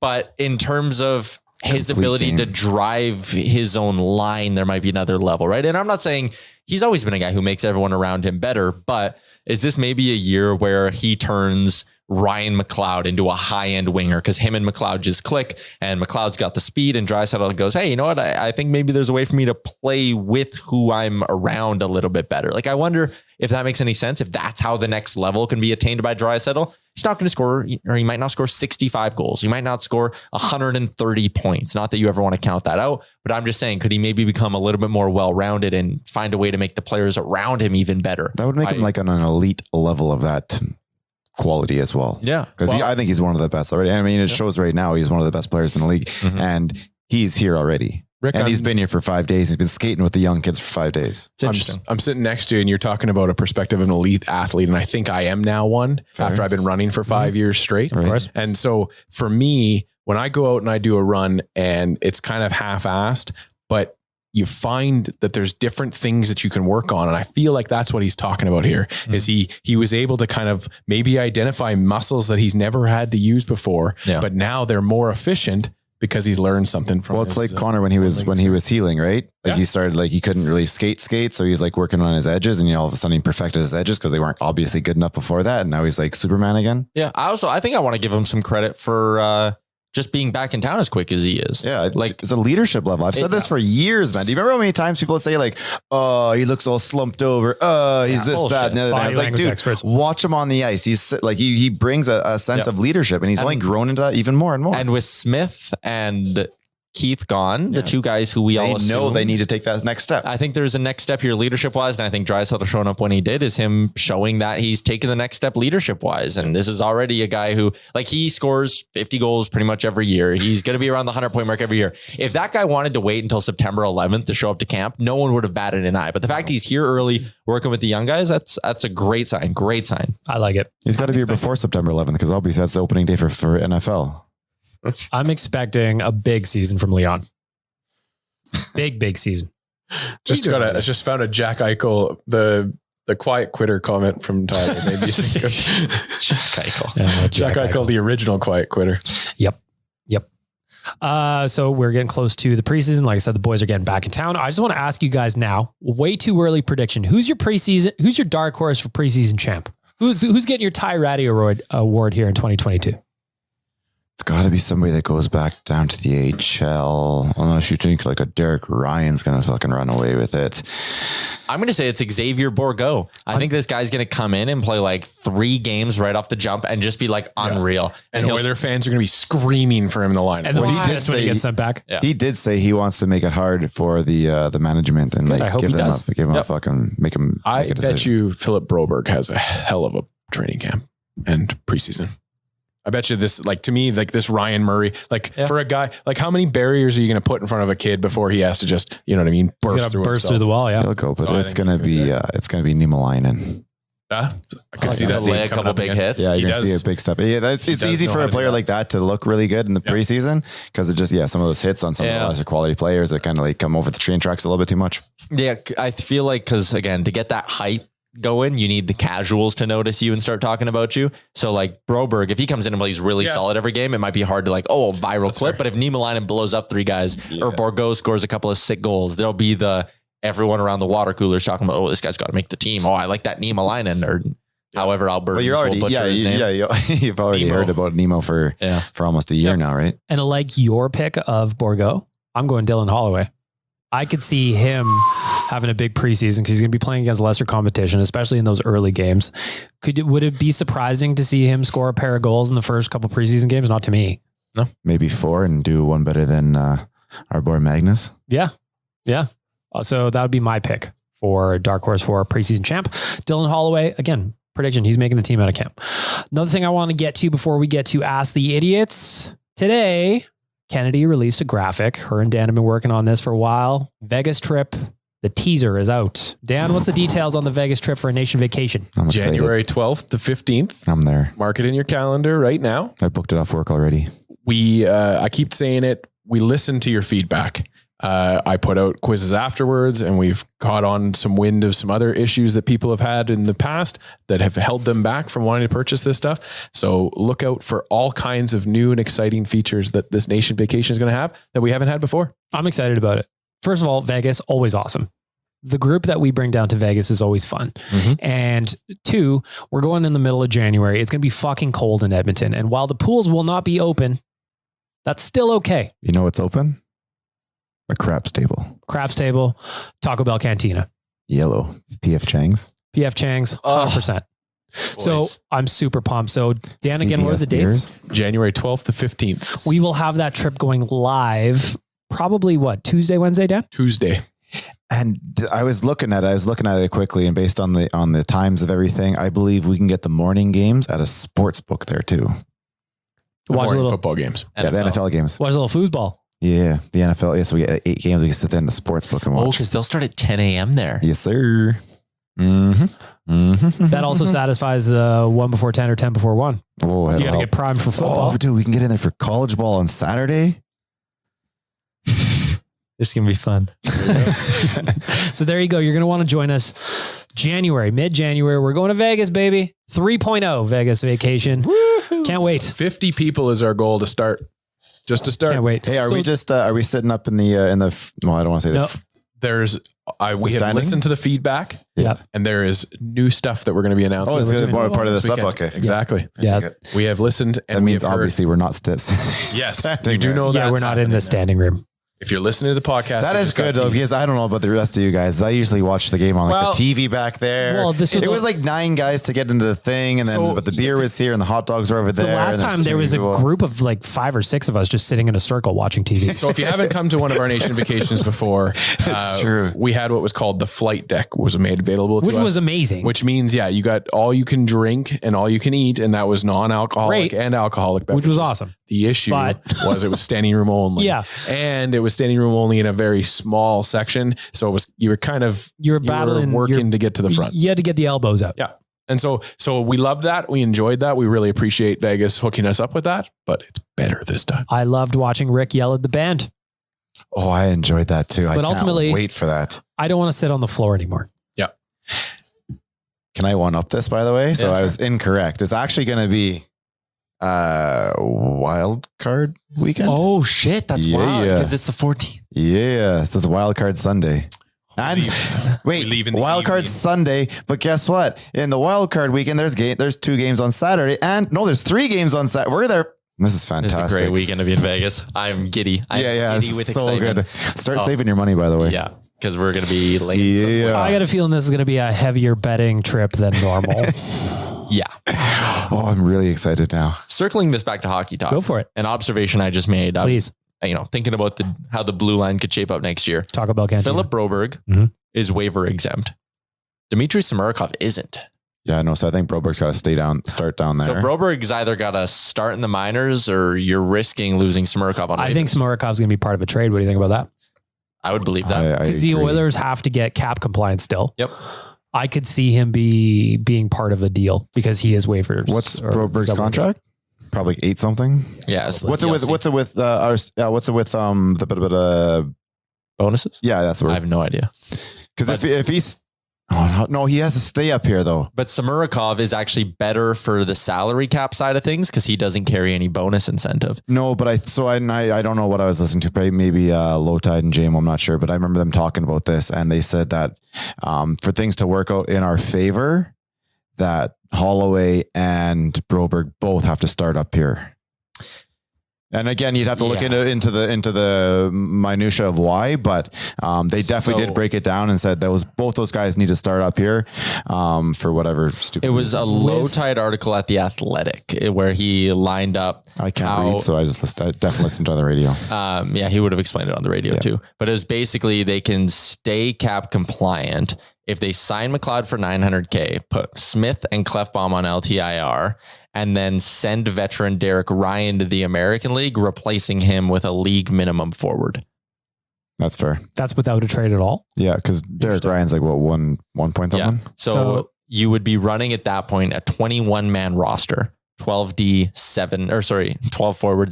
but in terms of his ability to drive his own line, there might be another level, right? And I'm not saying he's always been a guy who makes everyone around him better, but is this maybe a year where he turns Ryan McLeod into a high-end winger because him and McLeod just click and McLeod's got the speed and Draisaitl goes, hey, you know what? I think maybe there's a way for me to play with who I'm around a little bit better. Like, I wonder if that makes any sense, if that's how the next level can be attained by Draisaitl. He's not going to score, or he might not score 65 goals. He might not score 130 points. Not that you ever want to count that out, but I'm just saying, could he maybe become a little bit more well-rounded and find a way to make the players around him even better? That would make him like on an elite level of that quality as well. Yeah. Because I think he's one of the best already. I mean, it shows right now he's one of the best players in the league and he's here already. Rick, and he's been here for 5 days. He's been skating with the young kids for 5 days. It's interesting. I'm sitting next to you and you're talking about a perspective of an elite athlete. And I think I am now one after I've been running for 5 years straight. Right. Of course. And so for me, when I go out and I do a run and it's kind of half-assed, but you find that there's different things that you can work on. And I feel like that's what he's talking about here is he was able to kind of maybe identify muscles that he's never had to use before, but now they're more efficient because he's learned something from. Well, it's like Connor when he was healing, right? Like he started, like he couldn't really skate. So he's like working on his edges and all of a sudden he perfected his edges because they weren't obviously good enough before that. And now he's like Superman again. Yeah. I think I want to give him some credit for, just being back in town as quick as he is. Yeah, like it's a leadership level. I've said this for years, man. Do you remember how many times people would say like, "Oh, he looks all slumped over. Oh, he's this, that, and the other." It's like, dude, experts. Watch him on the ice. He's like, he brings a sense of leadership, and he's only grown into that even more and more. And with Smith and Keith gone, the two guys who we all know they need to take that next step. I think there's a next step here leadership wise. And I think Draisaitl showing up when he did is him showing that he's taken the next step leadership wise. And this is already a guy who like he scores 50 goals pretty much every year. He's going to be around the 100-point mark every year. If that guy wanted to wait until September 11th to show up to camp, no one would have batted an eye. But the fact he's here early working with the young guys, that's a great sign. Great sign. I like it. He's got to be here before September 11th because obviously that's the opening day for NFL. I'm expecting a big season from Leon. Big season. Just found a Jack Eichel, the quiet quitter comment from Tyler. Maybe think of Jack Eichel. Yeah, Jack Eichel, the original quiet quitter. Yep. So we're getting close to the preseason. Like I said, the boys are getting back in town. I just want to ask you guys now, way too early prediction. Who's your dark horse for preseason champ? Who's getting your Ty Ratty award here in 2022? It's got to be somebody that goes back down to the AHL. Unless you think like a Derek Ryan's going to fucking run away with it. I'm going to say it's Xavier Bourgault. I think this guy's going to come in and play like 3 games right off the jump and just be like unreal. And Oilers fans are going to be screaming for him in the line. And he did say when he gets sent back. Yeah. He did say he wants to make it hard for the management and like give him a fucking make him. I bet you Philip Broberg has a hell of a training camp and preseason. I bet you this, like to me, like this Ryan Murray, for a guy, like how many barriers are you going to put in front of a kid before he has to just, you know what I mean? Burst through the wall. Yeah. He'll go, but it's going to be Niemelainen. I can see that. Lay a couple big hits. Yeah, you're going to see a big stuff. Yeah, it's easy for a player like that to look really good in the preseason because it just, some of those hits on some of the lesser quality players that kind of like come over the train tracks a little bit too much. Yeah. I feel like, cause again, to get that hype going, you need the casuals to notice you and start talking about you. So like Broberg, if he comes in and plays really solid every game, it might be hard to like, a viral clip. But if Niemelainen blows up 3 guys or Bourgault scores a couple of sick goals, there'll be everyone around the water coolers talking about, this guy's got to make the team. I like that Niemelainen or however Alberta. Well, you're already, you've already heard about Nemo for almost a year now, right? And like your pick of Bourgault, I'm going Dylan Holloway. I could see him having a big preseason because he's going to be playing against lesser competition, especially in those early games. Would it be surprising to see him score a pair of goals in the first couple preseason games? Not to me. No, maybe 4 and do one better than our boy Magnus. Yeah. So that would be my pick for dark horse for preseason champ. Dylan Holloway, again, prediction. He's making the team out of camp. Another thing I want to get to before we get to Ask the Idiots today. Kennedy released a graphic. Her and Dan have been working on this for a while. Vegas trip. The teaser is out. Dan, what's the details on the Vegas trip for a nation vacation? January 12th to 15th. I'm there. Mark it in your calendar right now. I booked it off work already. I keep saying it. We listen to your feedback. I put out quizzes afterwards and we've caught on some wind of some other issues that people have had in the past that have held them back from wanting to purchase this stuff. So look out for all kinds of new and exciting features that this nation vacation is going to have that we haven't had before. I'm excited about it. First of all, Vegas, always awesome. The group that we bring down to Vegas is always fun. Mm-hmm. And 2, we're going in the middle of January. It's going to be fucking cold in Edmonton. And while the pools will not be open, that's still okay. You know what's open? A craps table. Craps table, Taco Bell Cantina. Yellow. PF Chang's. 100%. So I'm super pumped. So Dan, again, what are the dates? January 12th to 15th. We will have that trip going live probably Tuesday, Wednesday, Dan? Tuesday. And I was looking at it quickly, and based on the times of everything, I believe we can get the morning games at a sports book there too. Watch a little football games. Yeah, the NFL games. Watch a little foosball. Yeah, the NFL. Yeah, so we get 8 games. We can sit there in the sports book and watch. Oh, because they'll start at 10 a.m. there. Yes, sir. Mm-hmm. Mm-hmm. That also satisfies the 1 before 10 or 10 before 1. Oh, you got to get primed for football. Oh, dude, we can get in there for college ball on Saturday. This is going to be fun. So there you go. You're going to want to join us mid-January. We're going to Vegas, baby. 3.0 Vegas vacation. Woo-hoo. Can't wait. 50 people is our goal to start. Just to start. Can't wait. Hey, are we sitting up in the well, I don't want to say we have listened to the feedback. Yeah. And there is new stuff that we're going to be announcing. Oh, it's part of the stuff. Okay. Exactly. Yeah. We have listened. And that means obviously we're not yes. You do know that. Yeah, we're not in the standing room. If you're listening to the podcast, that is good though, because I don't know about the rest of you guys. I usually watch the game on the TV back there. Well, it was like 9 guys to get into the thing, and then but the beer was here and the hot dogs were over there. The last time there was a group of like 5 or 6 of us just sitting in a circle watching TV. So if you haven't come to one of our nation vacations before, it's true. We had what was called the flight deck was made available to us. Which was amazing. Which means, you got all you can drink and all you can eat, and that was non-alcoholic and alcoholic beverages. Which was awesome. The issue was it was standing room only. Yeah. And it was standing room only in a very small section. So it was, you were working to get to the front. You had to get the elbows out. Yeah. And so we loved that. We enjoyed that. We really appreciate Vegas hooking us up with that, but it's better this time. I loved watching Rick yell at the band. Oh, I enjoyed that too. But ultimately, wait for that. I don't want to sit on the floor anymore. Yeah. Can I one up this, by the way? So I was incorrect. It's actually going to be wild card weekend. Oh shit, that's wild because it's the 14th. Yeah, so it's wild card Sunday. And wild card Sunday, but guess what? In the wild card weekend, there's 2 games on Saturday, and there's 3 games on Saturday. We're there. This is fantastic. This is a great weekend to be in Vegas. I'm giddy. I'm giddy with so excitement. Good. Start saving your money, by the way. Yeah, because we're going to be late. Yeah. I got a feeling this is going to be a heavier betting trip than normal. Yeah. Oh, I'm really excited now. Circling this back to hockey talk. Go for it. An observation I just made. Please. Thinking about how the blue line could shape up next year. Talk about Cantina. Philip Broberg is waiver exempt. Dmitry Samarikov isn't. Yeah, no. So I think Broberg's got to start down there. So Broberg's either got to start in the minors or you're risking losing Samarikov on waivers. I think Samarikov's going to be part of a trade. What do you think about that? I would believe that. Because the Oilers have to get cap compliance still. Yep. I could see him being part of a deal because he is waivers. What's Broberg's contract? Probably 8 something. Yes. What's it with the bit of bonuses? Yeah, that's what I have no idea. Because if he's he has to stay up here though. But Samarikov is actually better for the salary cap side of things because he doesn't carry any bonus incentive. No, but I don't know what I was listening to. Maybe Low Tide and JM, I'm not sure, but I remember them talking about this, and they said that for things to work out in our favor, that Holloway and Broberg both have to start up here. And again, you'd have to look into the minutia of why, but they definitely did break it down and said both those guys need to start up here for whatever stupid. It was a Low Tide article at The Athletic where he lined up. I can't read, so I definitely listened to the radio. He would have explained it on the radio too. But it was basically they can stay cap compliant if they sign McLeod for $900K, put Smith and Clefbaum on LTIR, and then send veteran Derek Ryan to the American League, replacing him with a league minimum forward. That's fair. That's without a trade at all? Yeah, because Derek Ryan's like, what, one point something? Yeah. So you would be running at that point a 21-man roster, 12 forwards,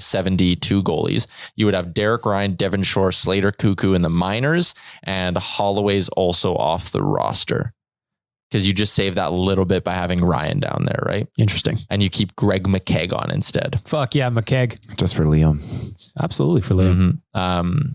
7D, 2 goalies. You would have Derek Ryan, Devon Shore, Slater, Cuckoo in the minors, and Holloway's also off the roster. Because you just save that little bit by having Ryan down there, right? Interesting. And you keep Greg McKegg on instead. Fuck yeah, McKegg. Just for Liam. Absolutely for Liam. Mm-hmm.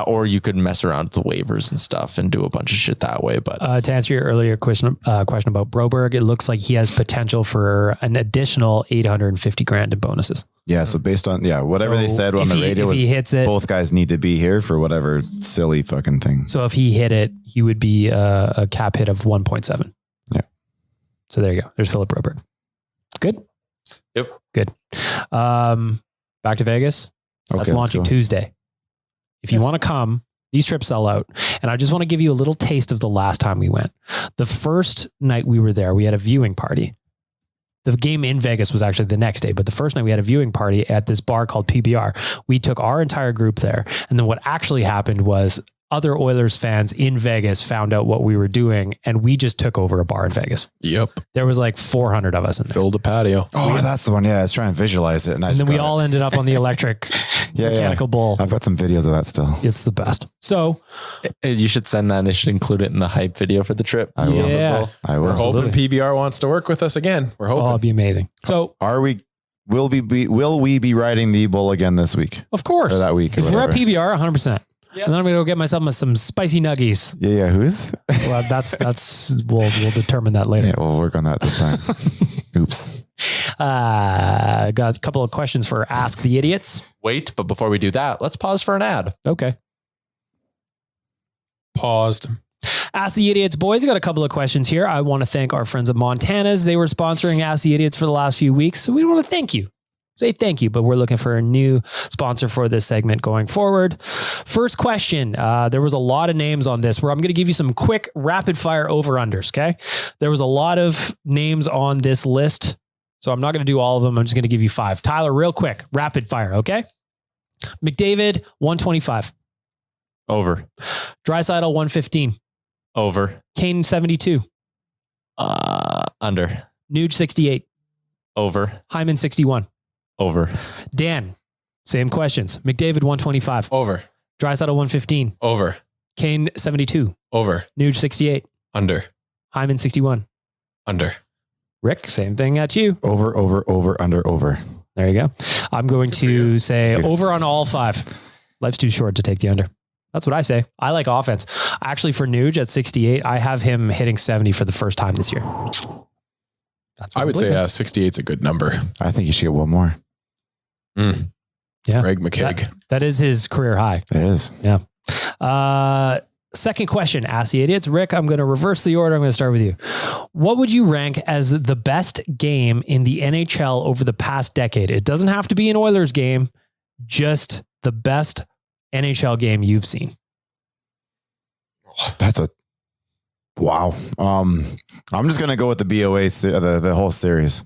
Or you could mess around with the waivers and stuff and do a bunch of shit that way. But to answer your earlier question about Broberg, it looks like he has potential for an additional $850,000 in bonuses. Yeah. So based on whatever they said on the radio, if he hits it, both guys need to be here for whatever silly fucking thing. So if he hit it, he would be a cap hit of 1.7. Yeah. So there you go. There's Philip Broberg. Good. Yep. Good. Back to Vegas. That's launching Tuesday. If you want to come, these trips sell out. And I just want to give you a little taste of the last time we went. The first night we were there, we had a viewing party. The game in Vegas was actually the next day, but the first night we had a viewing party at this bar called PBR. We took our entire group there. And then what actually happened was other Oilers fans in Vegas found out what we were doing, and we just took over a bar in Vegas. Yep. There was like 400 of us in there. Filled a patio. Oh, that's the one. Yeah, I was trying to visualize it. And then we all ended up on the electric mechanical bull. I've got some videos of that still. It's the best. So you should send that. They should include it in the hype video for the trip. I will. Yeah. I will. We're hoping PBR wants to work with us again. We're hoping. Oh, it'd be amazing. So will we be riding the bull again this week? Of course. Or that week. If we're at PBR, 100%. And then I'm going to go get myself some spicy nuggies. Yeah. Who's? Well, we'll determine that later. Yeah, we'll work on that this time. Oops. Got a couple of questions for Ask the Idiots. Wait, but before we do that, let's pause for an ad. Okay. Paused. Ask the Idiots, boys. I got a couple of questions here. I want to thank our friends at Montana's. They were sponsoring Ask the Idiots for the last few weeks. So we want to thank you. Say thank you, but we're looking for a new sponsor for this segment going forward. First question. There was a lot of names on this where I'm going to give you some quick rapid fire over-unders. Okay. There was a lot of names on this list. So I'm not going to do all of them. I'm just going to give you 5. Tyler, real quick, rapid fire. Okay. McDavid, 125. Over. Draisaitl, 115. Over. Gane, 72. Under. Nuge, 68. Over. Hyman, 61. Over. Dan, same questions. McDavid, 125. Over. Draisaitl, 115. Over. Gane, 72. Over. Nuge, 68. Under. Hyman, 61. Under. Rick, same thing at you. Over, under, over. There you go. I'm going to say over on all 5. Life's too short to take the under. That's what I say. I like offense. Actually, for Nuge at 68, I have him hitting 70 for the first time this year. That's I would say 68 is a good number. I think you should get one more. Yeah. Greg McKegg. That is his career high. It is. Yeah. Second question, Ask the Idiots. Rick, I'm going to reverse the order. I'm going to start with you. What would you rank as the best game in the NHL over the past decade? It doesn't have to be an Oilers game, just the best NHL game you've seen. That's a wow. I'm just going to go with the BOA, the whole series.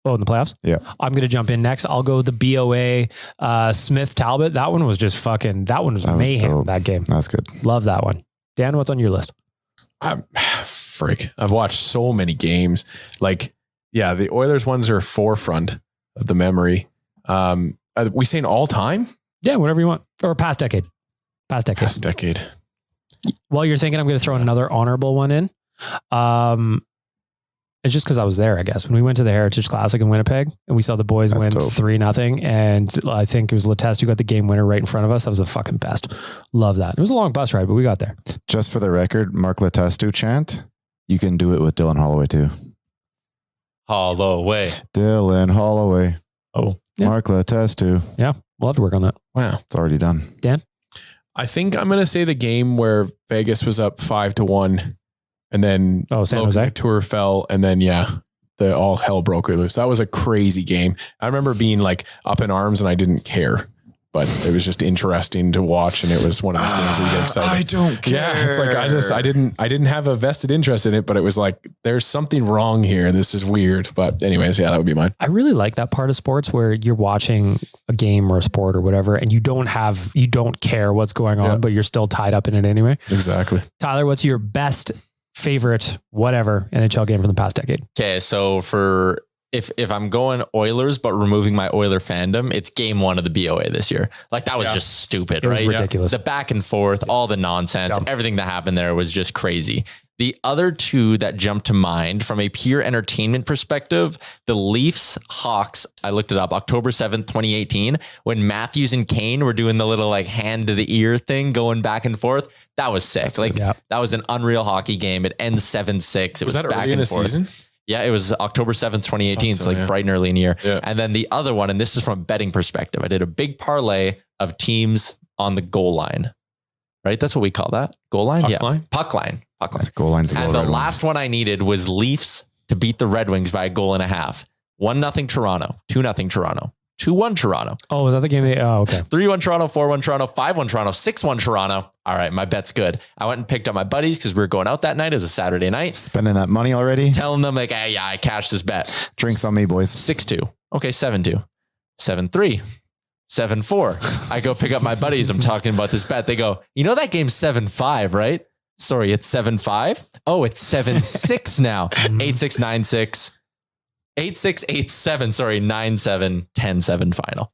Oh, in the playoffs? Yeah. I'm going to jump in next. I'll go with the BOA Smith Talbot. That one was just that one was mayhem, that game. That's good. Love that one. Dan, what's on your list? I've watched so many games. The Oilers ones are forefront of the memory. We saying all time? Yeah, whatever you want. Or past decade. Past decade. While you're thinking, I'm going to throw another honorable one in. It's just because I was there, I guess. When we went to the Heritage Classic in Winnipeg and we saw the boys win 3-0. And I think it was Leteste who got the game winner right in front of us. That was the fucking best. Love that. It was a long bus ride, but we got there. Just for the record, Mark Leteste chant. You can do it with Dylan Holloway too. Holloway. Dylan Holloway. Oh. Yeah. Mark Leteste. Yeah. We'll have to work on that. Wow. It's already done. Dan? I think I'm going to say the game where Vegas was up 5-1 and then San Jose Couture fell. And then, the all hell broke loose. That was a crazy game. I remember being up in arms and I didn't care, but it was just interesting to watch. And it was one of those games where you get excited. I don't care. Yeah. It's I didn't have a vested interest in it, but it was there's something wrong here. This is weird. But anyways, that would be mine. I really like that part of sports where you're watching a game or a sport or whatever, and you don't care what's going on, but you're still tied up in it anyway. Exactly. Tyler, what's your best favorite, whatever, NHL game from the past decade? Okay. So if I'm going Oilers, but removing my Oiler fandom, it's game 1 of the BOA this year. That was just stupid, right? It was ridiculous. The back and forth, all the nonsense, everything that happened there was just crazy. The other two that jumped to mind from a pure entertainment perspective, the Leafs Hawks, I looked it up, October 7th, 2018, when Matthews and Kane were doing the little hand to the ear thing, going back and forth. That was sick. That was an unreal hockey game. It ends 7-6. It was that back early in and the forth. season? Yeah, it was October 7th, 2018. So bright and early in the year. Yeah. And then the other one, and this is from a betting perspective, I did a big parlay of teams on the goal line. Right? That's what we call that. Goal line? Line? Puck line. Goal line's and the last one I needed was Leafs to beat the Red Wings by 1.5 goals. 1-0 Toronto. 2-0 Toronto. 2-1 Toronto. Oh, was that the game? Okay. 3-1 Toronto, 4-1 Toronto, 5-1 Toronto, 6-1 Toronto. All right, my bet's good. I went and picked up my buddies because we were going out that night. It was a Saturday night. Spending that money already? Telling them hey, I cashed this bet. Drinks on me, boys. 6-2. Okay, 7-2. 7-3. 7-4. I go pick up my buddies. I'm talking about this bet. They go, that game's 7-5, right? Sorry, it's 7-5. Oh, it's 7-6 now. 8-6, 9-6. 8-6, 8-7. Sorry, 9-7, 10-7 final.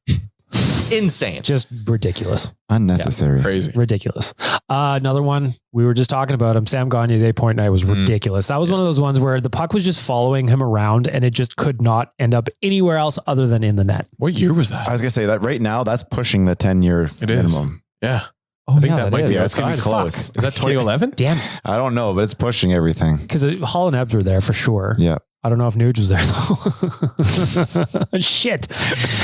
Insane. Just ridiculous. Unnecessary. Yeah, crazy. Ridiculous. Another one, we were just talking about him. Sam Gagner's 8-point night was ridiculous. That was one of those ones where the puck was just following him around and it just could not end up anywhere else other than in the net. What year was that? I was going to say that right now, that's pushing the 10-year minimum. Yeah. Oh, I think that might be Yeah, it's gonna be outside. close. Is that 2011? Damn it. I don't know, but it's pushing everything. Because Hall and Ebbs were there for sure. Yeah. I don't know if Nuge was there though. Shit. Good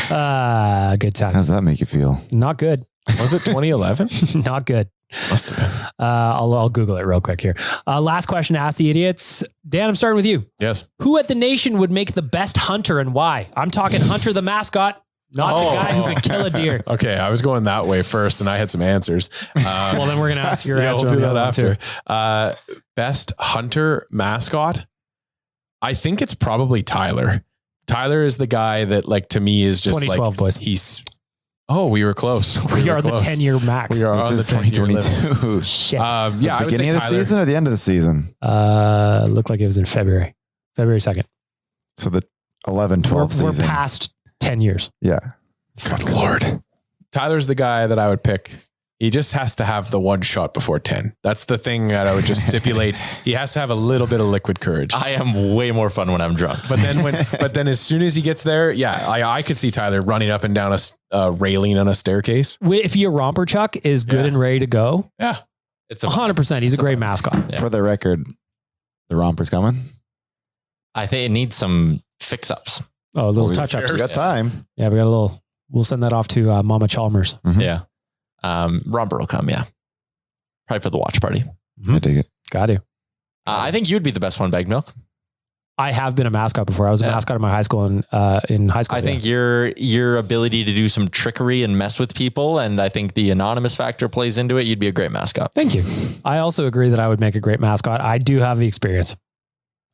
How does times. that make you feel? Not good. Was it 2011? Not good. Must have been. I'll Google it real quick here. Last question to ask the idiots. Dan, I'm starting with you. Yes. Who at the Nation would make the best hunter and why? I'm talking Hunter the mascot, not the guy who could kill a deer. Okay, I was going that way first, and I had some answers. Well, then we're going to ask your answer. We'll do on the that other one, after. too. Best hunter mascot? I think it's probably Tyler. Tyler is the guy that, like, to me is just 2012, like boys. he's. Oh, we were close. We were are the close. 10-year max. We are This on is the 10-year limit. 2022. Shit. Yeah, I would say Beginning of the Tyler. season or the end of the season? Looked like it was in February 2nd. So the 11-12 We're season. past 10 years. Yeah. Good Lord. Tyler's the guy that I would pick. He just has to have the one shot before 10. That's the thing that I would just stipulate. He has to have a little bit of liquid courage. I am way more fun when I'm drunk. But then as soon as he gets there, yeah, I could see Tyler running up and down a railing on a staircase. If your romper chuck is good and ready to go, Yeah. It's 100%. He's a great mascot. Yeah. For the record, the romper's coming. I think it needs some fix-ups. Oh, a little touch-ups. We got time. Yeah, we got a little. We'll send that off to Mama Chalmers. Mhm. Yeah. Romper will come, yeah. Probably for the watch party. I dig it. Got to. I think you'd be the best one, Bag Milk. I have been a mascot before. I was a mascot in my high school and in high school. I think your ability to do some trickery and mess with people, and I think the anonymous factor plays into it. You'd be a great mascot. Thank you. I also agree that I would make a great mascot. I do have the experience.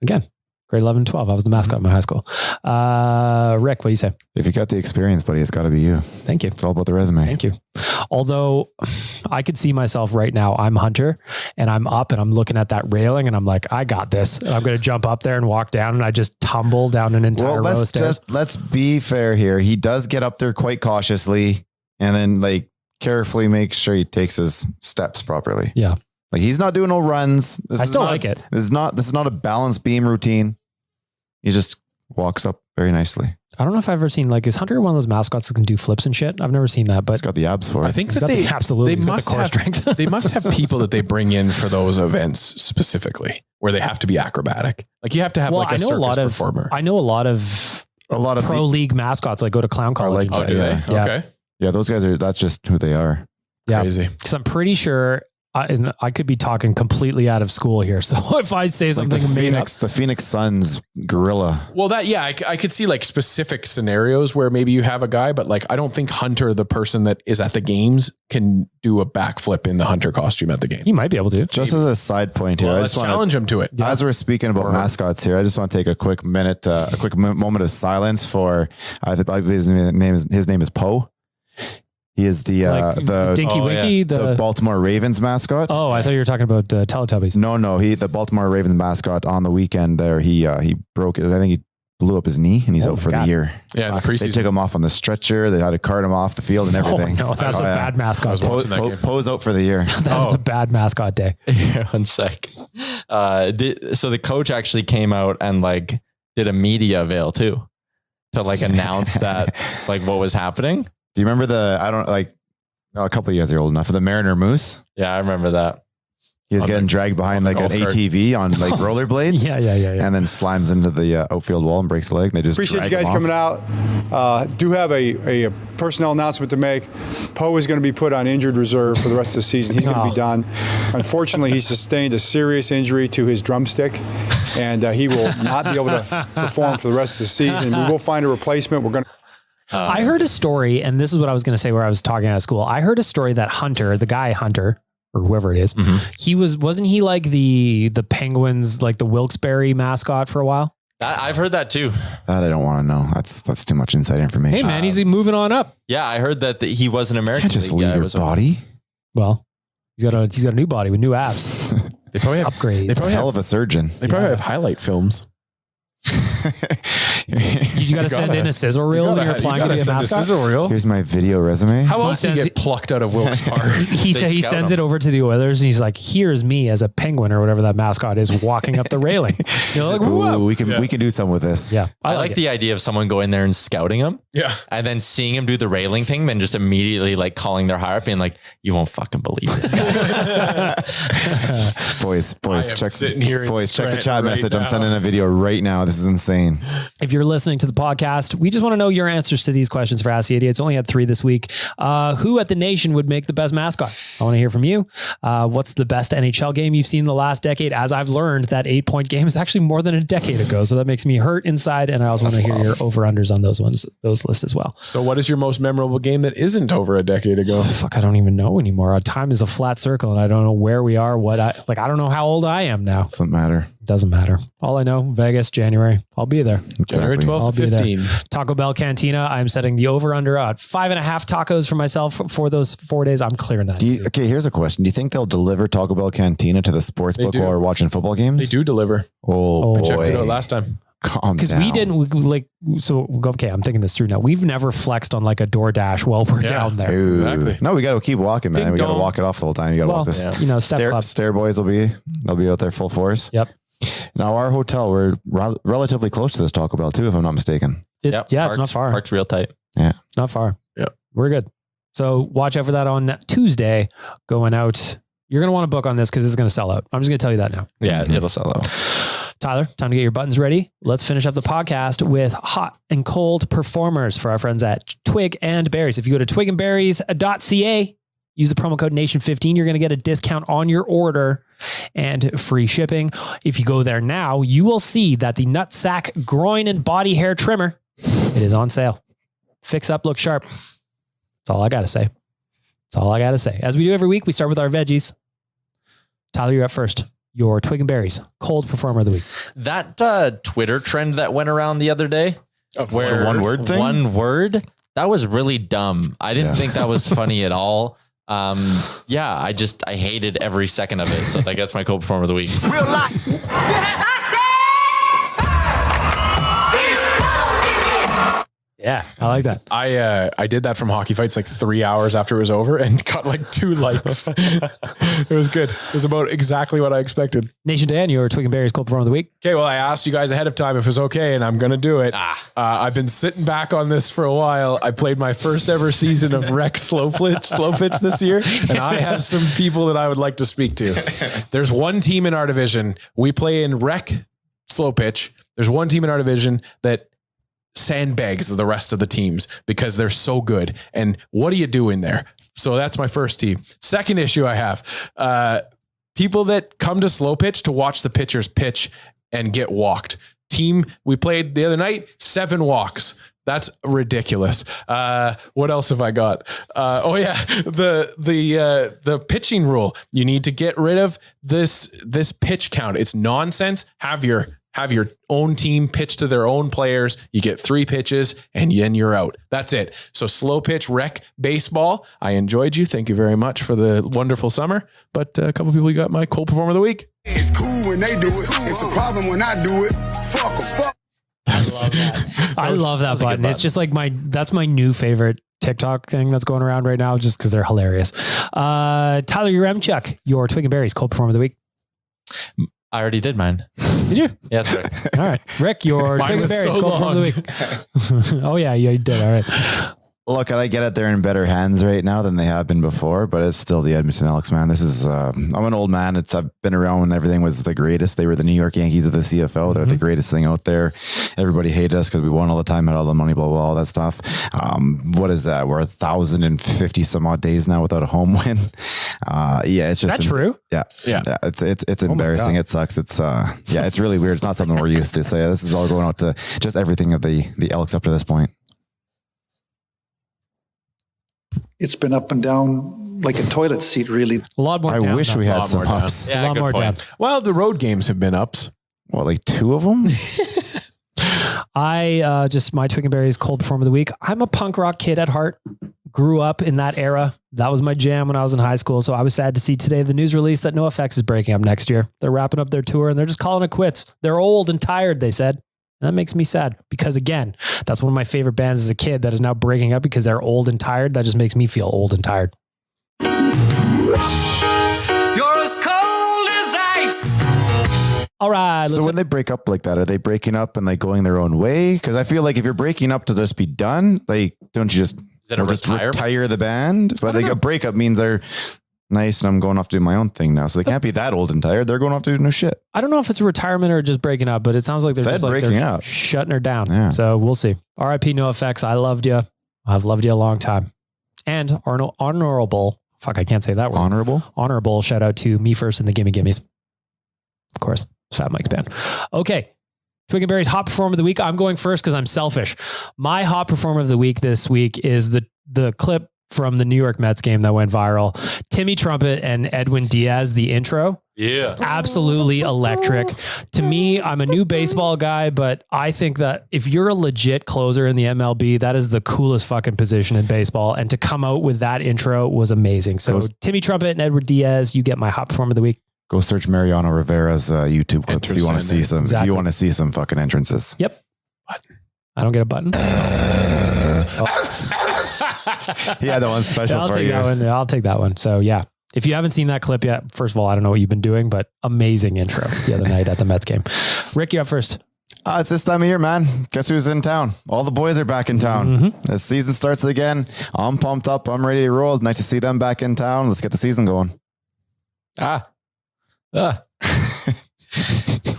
Again, grade 11, 12. I was the mascot in my high school. Rick, what do you say? If you got the experience, buddy, it's got to be you. Thank you. It's all about the resume. Thank you. Although I could see myself right now, I'm Hunter and I'm up and I'm looking at that railing and I'm like, I got this. And I'm going to jump up there and walk down and I just tumble down an entire row of stairs. Let's be fair here. He does get up there quite cautiously and then like carefully make sure he takes his steps properly. Yeah. Like he's not doing no runs. I still like it. This is not a balanced beam routine. He just walks up very nicely. I don't know if I've ever seen, like, is Hunter one of those mascots that can do flips and shit? I've never seen that, but He's got the abs for it. I think he's that got they must have strength. They must have people that they bring in for those events specifically, where they have to be acrobatic. Like you have to have like a circus performer. I know a lot of pro league mascots like go to clown college. like do they? Yeah. Okay. Yeah, those guys that's just who they are. Yeah. Crazy. Because I'm pretty sure, and I could be talking completely out of school here. So if I say Like something the Phoenix Suns gorilla. Well, I could see like specific scenarios where maybe you have a guy, but like I don't think Hunter, the person that is at the games, can do a backflip in the Hunter costume at the game. he might be able to. Just as a side point here, Well, I let's just want challenge him to it. as we're speaking about mascots here, I just want to take a quick minute, moment of silence for I believe his name is Poe. He is the Dinky Winky, the Baltimore Ravens mascot. Oh, I thought you were talking about Teletubbies. No, the Baltimore Ravens mascot on the weekend there, he broke it. I think he blew up his knee and he's out for the year. Yeah, in the They preseason. took him off on the stretcher. They had to cart him off the field and everything. Oh, no, that's a bad mascot day. watching that game. Poe's out for the year. That was a bad mascot day. Here, 1 sec. So the coach actually came out and like did a media avail too to like announce that like what was happening. Do you remember a couple of you guys are old enough for the Mariner Moose? Yeah, I remember that. He was getting dragged behind like an golf cart. ATV on like rollerblades. Yeah. And then slimes into the outfield wall and breaks a leg. And they just Appreciate you drag guys him off. coming out. Do have a personnel announcement to make. Poe is going to be put on injured reserve for the rest of the season. He's going to be done. Unfortunately, he sustained a serious injury to his drumstick, and he will not be able to perform for the rest of the season. We will find a replacement. We're going to. I heard a story, and this is what I was going to say where I was talking out of school. I heard a story that Hunter, the guy Hunter, or whoever it is, he wasn't he like the Penguins, like the Wilkes-Barre mascot for a while? I've heard that too. That I don't want to know. That's too much inside information. Hey man, he's moving on up. Yeah, I heard that he was an You American. can't just leave your body. Well, he's got a new body with new abs. They probably have upgrades. They probably Hell have, of a surgeon. they probably have highlight films. You got to send in a sizzle reel when you're applying to be a mascot. Sizzle reel. Here's my video resume. How else do you get plucked out of Wilkes-Barre? He said he sends it over to the Oilers and he's like, here's me as a penguin or whatever that mascot is walking up the railing. You're like, ooh, we can do something with this. Yeah. I like the idea of someone going there and scouting him. Yeah. And then seeing him do the railing thing, then just immediately like calling their higher up being like, you won't fucking believe this. boys, check the chat right message. now. I'm sending a video right now. This is insane. If you're listening to the podcast, we just want to know your answers to these questions for Ask the Idiots. Only had 3 this week. Who at the Nation would make the best mascot? I want to hear from you. What's the best NHL game you've seen in the last decade? As I've learned, that 8-point game is actually more than a decade ago. So that makes me hurt inside. And I also want to hear your over-unders on those lists as well. So what is your most memorable game that isn't over a decade ago? Fuck, I don't even know anymore. Time is a flat circle and I don't know where we are. I don't know how old I am now. Doesn't matter. All I know, Vegas, January. I'll be there. January 12th to 15. Taco Bell Cantina. I'm setting the over-under at 5.5 tacos for myself for those 4 days. I'm clearing that. Okay, here's a question. Do you think they'll deliver Taco Bell Cantina to the sports book while we're watching football games? They do deliver. Oh, I boy. checked it out last time. Because we didn't okay, I'm thinking this through now. We've never flexed on like a DoorDash while we're down there. Ooh. Exactly. No, we got to keep walking, man. We got to walk it off the whole time. You got to walk this. Step club. Stair boys they'll be out there full force. Yep. Now our hotel, we're relatively close to this Taco Bell too, if I'm not mistaken. It's not far. Park's real tight. Yeah. Not far. Yeah. We're good. So watch out for that on Tuesday going out. You're going to want to book on this because it's going to sell out. I'm just going to tell you that now. Yeah, it'll sell out. Tyler, time to get your buttons ready. Let's finish up the podcast with hot and cold performers for our friends at Twig and Berries. If you go to twigandberries.ca, use the promo code NATION15, you're going to get a discount on your order and free shipping. If you go there now, you will see that the Nutsack groin and body hair trimmer, it is on sale. Fix up, look sharp. That's all I got to say. As we do every week, we start with our veggies. Tyler, you're up first. Your Twig and Berries cold performer of the week. That Twitter trend that went around the other day, where one word thing, that was really dumb. I didn't think that was funny at all. I hated every second of it. So that's my cold performer of the week. Real life. Yeah, I like that. I did that from hockey fights like 3 hours after it was over and got like 2 likes. It was good. It was about exactly what I expected. Nation Dan, your Twig and Berries cold performer of the week. Okay, well, I asked you guys ahead of time if it was okay, and I'm going to do it. I've been sitting back on this for a while. I played my first ever season of Rec slow pitch this year, and I have some people that I would like to speak to. There's one team in our division. We play in Rec slow pitch. There's one team in our division that sandbags the rest of the teams because they're so good. And what are you doing there? So that's my first team. Second issue I have, people that come to slow pitch to watch the pitchers pitch and get walked. Team we played the other night, 7 walks. That's ridiculous. What else have I got? The pitching rule. You need to get rid of this pitch count. It's nonsense. Have your own team pitch to their own players. You get 3 pitches and then you're out. That's it. So slow pitch rec baseball. I enjoyed you. Thank you very much for the wonderful summer. But a couple people, you got my cold performer of the week. It's cool when they do it. It's a problem when I do it. Fuck 'em. Fuck. I love that button. It's just like that's my new favorite TikTok thing that's going around right now just because they're hilarious. Tyler Uremchuk, your Twig and Berries cold performer of the week. I already did mine. Did you? Yeah, that's right. All right. Rick, your Twig and Berries cold performer of the week. Oh yeah, you did. All right. Look, I get it. They're in better hands right now than they have been before, but it's still the Edmonton Elks, man. This is, I'm an old man. I've been around when everything was the greatest. They were the New York Yankees of the CFL. They're the greatest thing out there. Everybody hated us because we won all the time, had all the money, blah, blah, all that stuff. What is that? We're 1,050 some odd days now without a home win. It's just. Is that true? Yeah. It's embarrassing. It sucks. It's really weird. It's not something we're used to. So yeah, this is all going out to just everything of the Elks up to this point. It's been up and down like a toilet seat, really. A lot more. I wish we had some ups. A lot more down. Well, the road games have been ups. What, like 2 of them? I my Twig and Berries cold performer of the week. I'm a punk rock kid at heart. Grew up in that era. That was my jam when I was in high school. So I was sad to see today the news release that NoFX is breaking up next year. They're wrapping up their tour and they're just calling it quits. They're old and tired, they said. And that makes me sad because, again, that's one of my favorite bands as a kid that is now breaking up because they're old and tired. That just makes me feel old and tired. You're as cold as ice. All right. So when they break up like that, are they breaking up and like going their own way? Because I feel like if you're breaking up to just be done, like, don't you just retire the band? But like a breakup means they're nice and I'm going off to do my own thing now. So they can't be that old and tired. They're going off to do new shit. I don't know if it's a retirement or just breaking up, but it sounds like they're just like breaking up, shutting her down. Yeah. So we'll see. RIP NoFX. I loved you. I've loved you a long time. And honorable. Fuck, I can't say that word. Honorable shout out to Me First and the Gimme Gimmes. Of course, Fat Mike's band. Okay. Twig and Berry's hot performer of the week. I'm going first because I'm selfish. My hot performer of the week this week is the clip from the New York Mets game that went viral. Timmy Trumpet and Edwin Diaz, the intro. Yeah. Absolutely electric. To me, I'm a new baseball guy, but I think that if you're a legit closer in the MLB, that is the coolest fucking position in baseball. And to come out with that intro was amazing. So Timmy Trumpet and Edwin Diaz, you get my hot performer of the week. Go search Mariano Rivera's YouTube clips if you want to see some. If you want to see some fucking entrances. Yep. I don't get a button. Yeah, that one's special I'll for take you. that one. I'll take that one. So yeah, if you haven't seen that clip yet, first of all, I don't know what you've been doing, but amazing intro the other night at the Mets game. Rick, you're up first. It's this time of year, man. Guess who's in town? All the boys are back in town. The season starts again. I'm pumped up. I'm ready to roll. Nice to see them back in town. Let's get the season going. Was that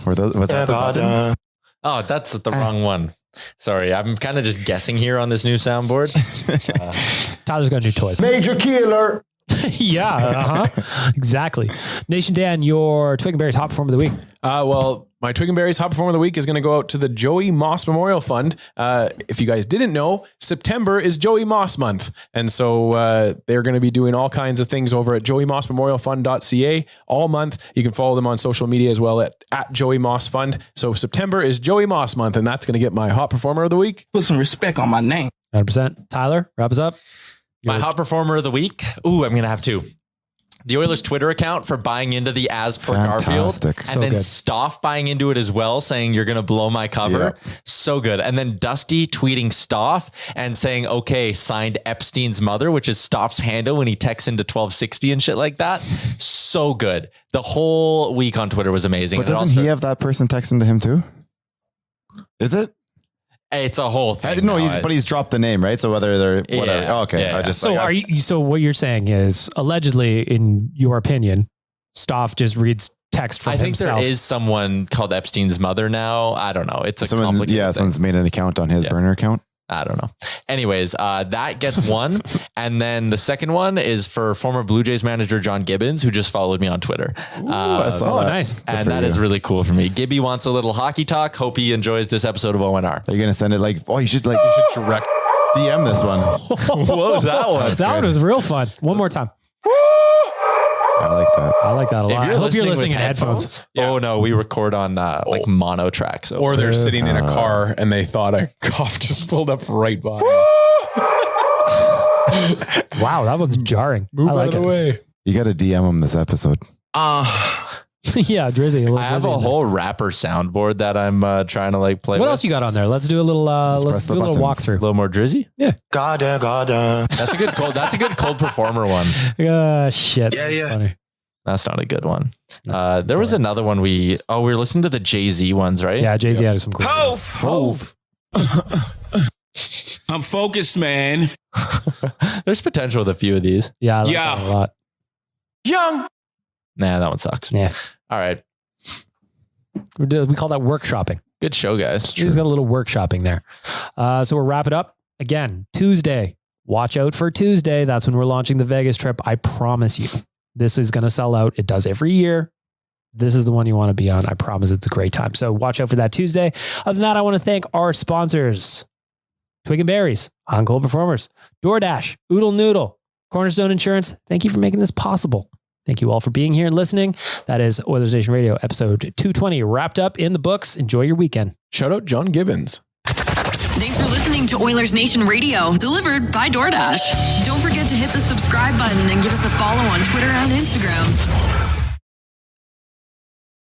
the button? Oh, that's the wrong one. Sorry, I'm kind of just guessing here on this new soundboard. Tyler's got new toys. Major killer. Yeah, exactly. Nation Dan, your Twig and Berry's hot performer of the week. Well, my Twig and Berry's hot performer of the week is going to go out to the Joey Moss Memorial Fund. If you guys didn't know, September is Joey Moss month. And so they're going to be doing all kinds of things over at joeymossmemorialfund.ca all month. You can follow them on social media as well at Joey Moss Fund. So September is Joey Moss month, and that's going to get my hot performer of the week. Put some respect on my name. 100%. Tyler, wrap us up. My hot performer of the week. Ooh, I'm going to have two. The Oilers Twitter account for buying into the As Per Garfield. And so then good. Stoff buying into it as well, saying you're going to blow my cover. Yep. So good. And then Dusty tweeting Stoff and saying, okay, signed Epstein's mother, which is Stoff's handle when he texts into 1260 and shit like that. So good. The whole week on Twitter was amazing. But doesn't he have that person texting to him too? Is it? It's a whole thing. No, but he's dropped the name, right? So whether they're whatever. Yeah, Okay. yeah. So what you're saying is allegedly, in your opinion, Stoff just reads text from himself. There is someone called Epstein's mother now. I don't know. It's a complicated thing. Someone's made an account on his burner account. I don't know. Anyways, that gets one. And then the second one is for former Blue Jays manager John Gibbons, who just followed me on Twitter. I saw that. Nice. And that is really cool for me. Gibby wants a little hockey talk. Hope he enjoys this episode of ONR. Are you going to send it you should direct DM this one. What was that one? That one was real fun. One more time. I like that. I like that a lot. I hope you're listening in headphones. Yeah. Oh no, we record on like mono tracks. Or they're sitting in a car and they thought a cough just pulled up right by. Wow, that one's jarring. Move out of the way. You got to DM him this episode. Yeah, Drizzy. I have a whole rapper soundboard that I'm trying to play. What else you got on there? Let's do a little. Let's do a little walkthrough. A little more Drizzy. Yeah. Goddamn. That's a good cold. That's a good cold performer one. Shit. Yeah. Funny. That's not a good one. There was another one we were listening to the Jay-Z ones, right? Yeah, Jay-Z had some cool. Hove. I'm focused, man. There's potential with a few of these. Yeah, I like that a lot. Young. Nah, that one sucks. Yeah. All right. We call that workshopping. Good show, guys. He's got a little workshopping there. So we'll wrap it up. Again, Tuesday. Watch out for Tuesday. That's when we're launching the Vegas trip. I promise you, this is going to sell out. It does every year. This is the one you want to be on. I promise it's a great time. So watch out for that Tuesday. Other than that, I want to thank our sponsors. Twig and Berries, On Cold Performers, DoorDash, Oodle Noodle, Cornerstone Insurance. Thank you for making this possible. Thank you all for being here and listening. That is Oilersnation Radio episode 220 wrapped up in the books. Enjoy your weekend. Shout out John Gibbons. Thanks for listening to Oilers Nation Radio, delivered by DoorDash. Don't forget to hit the subscribe button and give us a follow on Twitter and Instagram.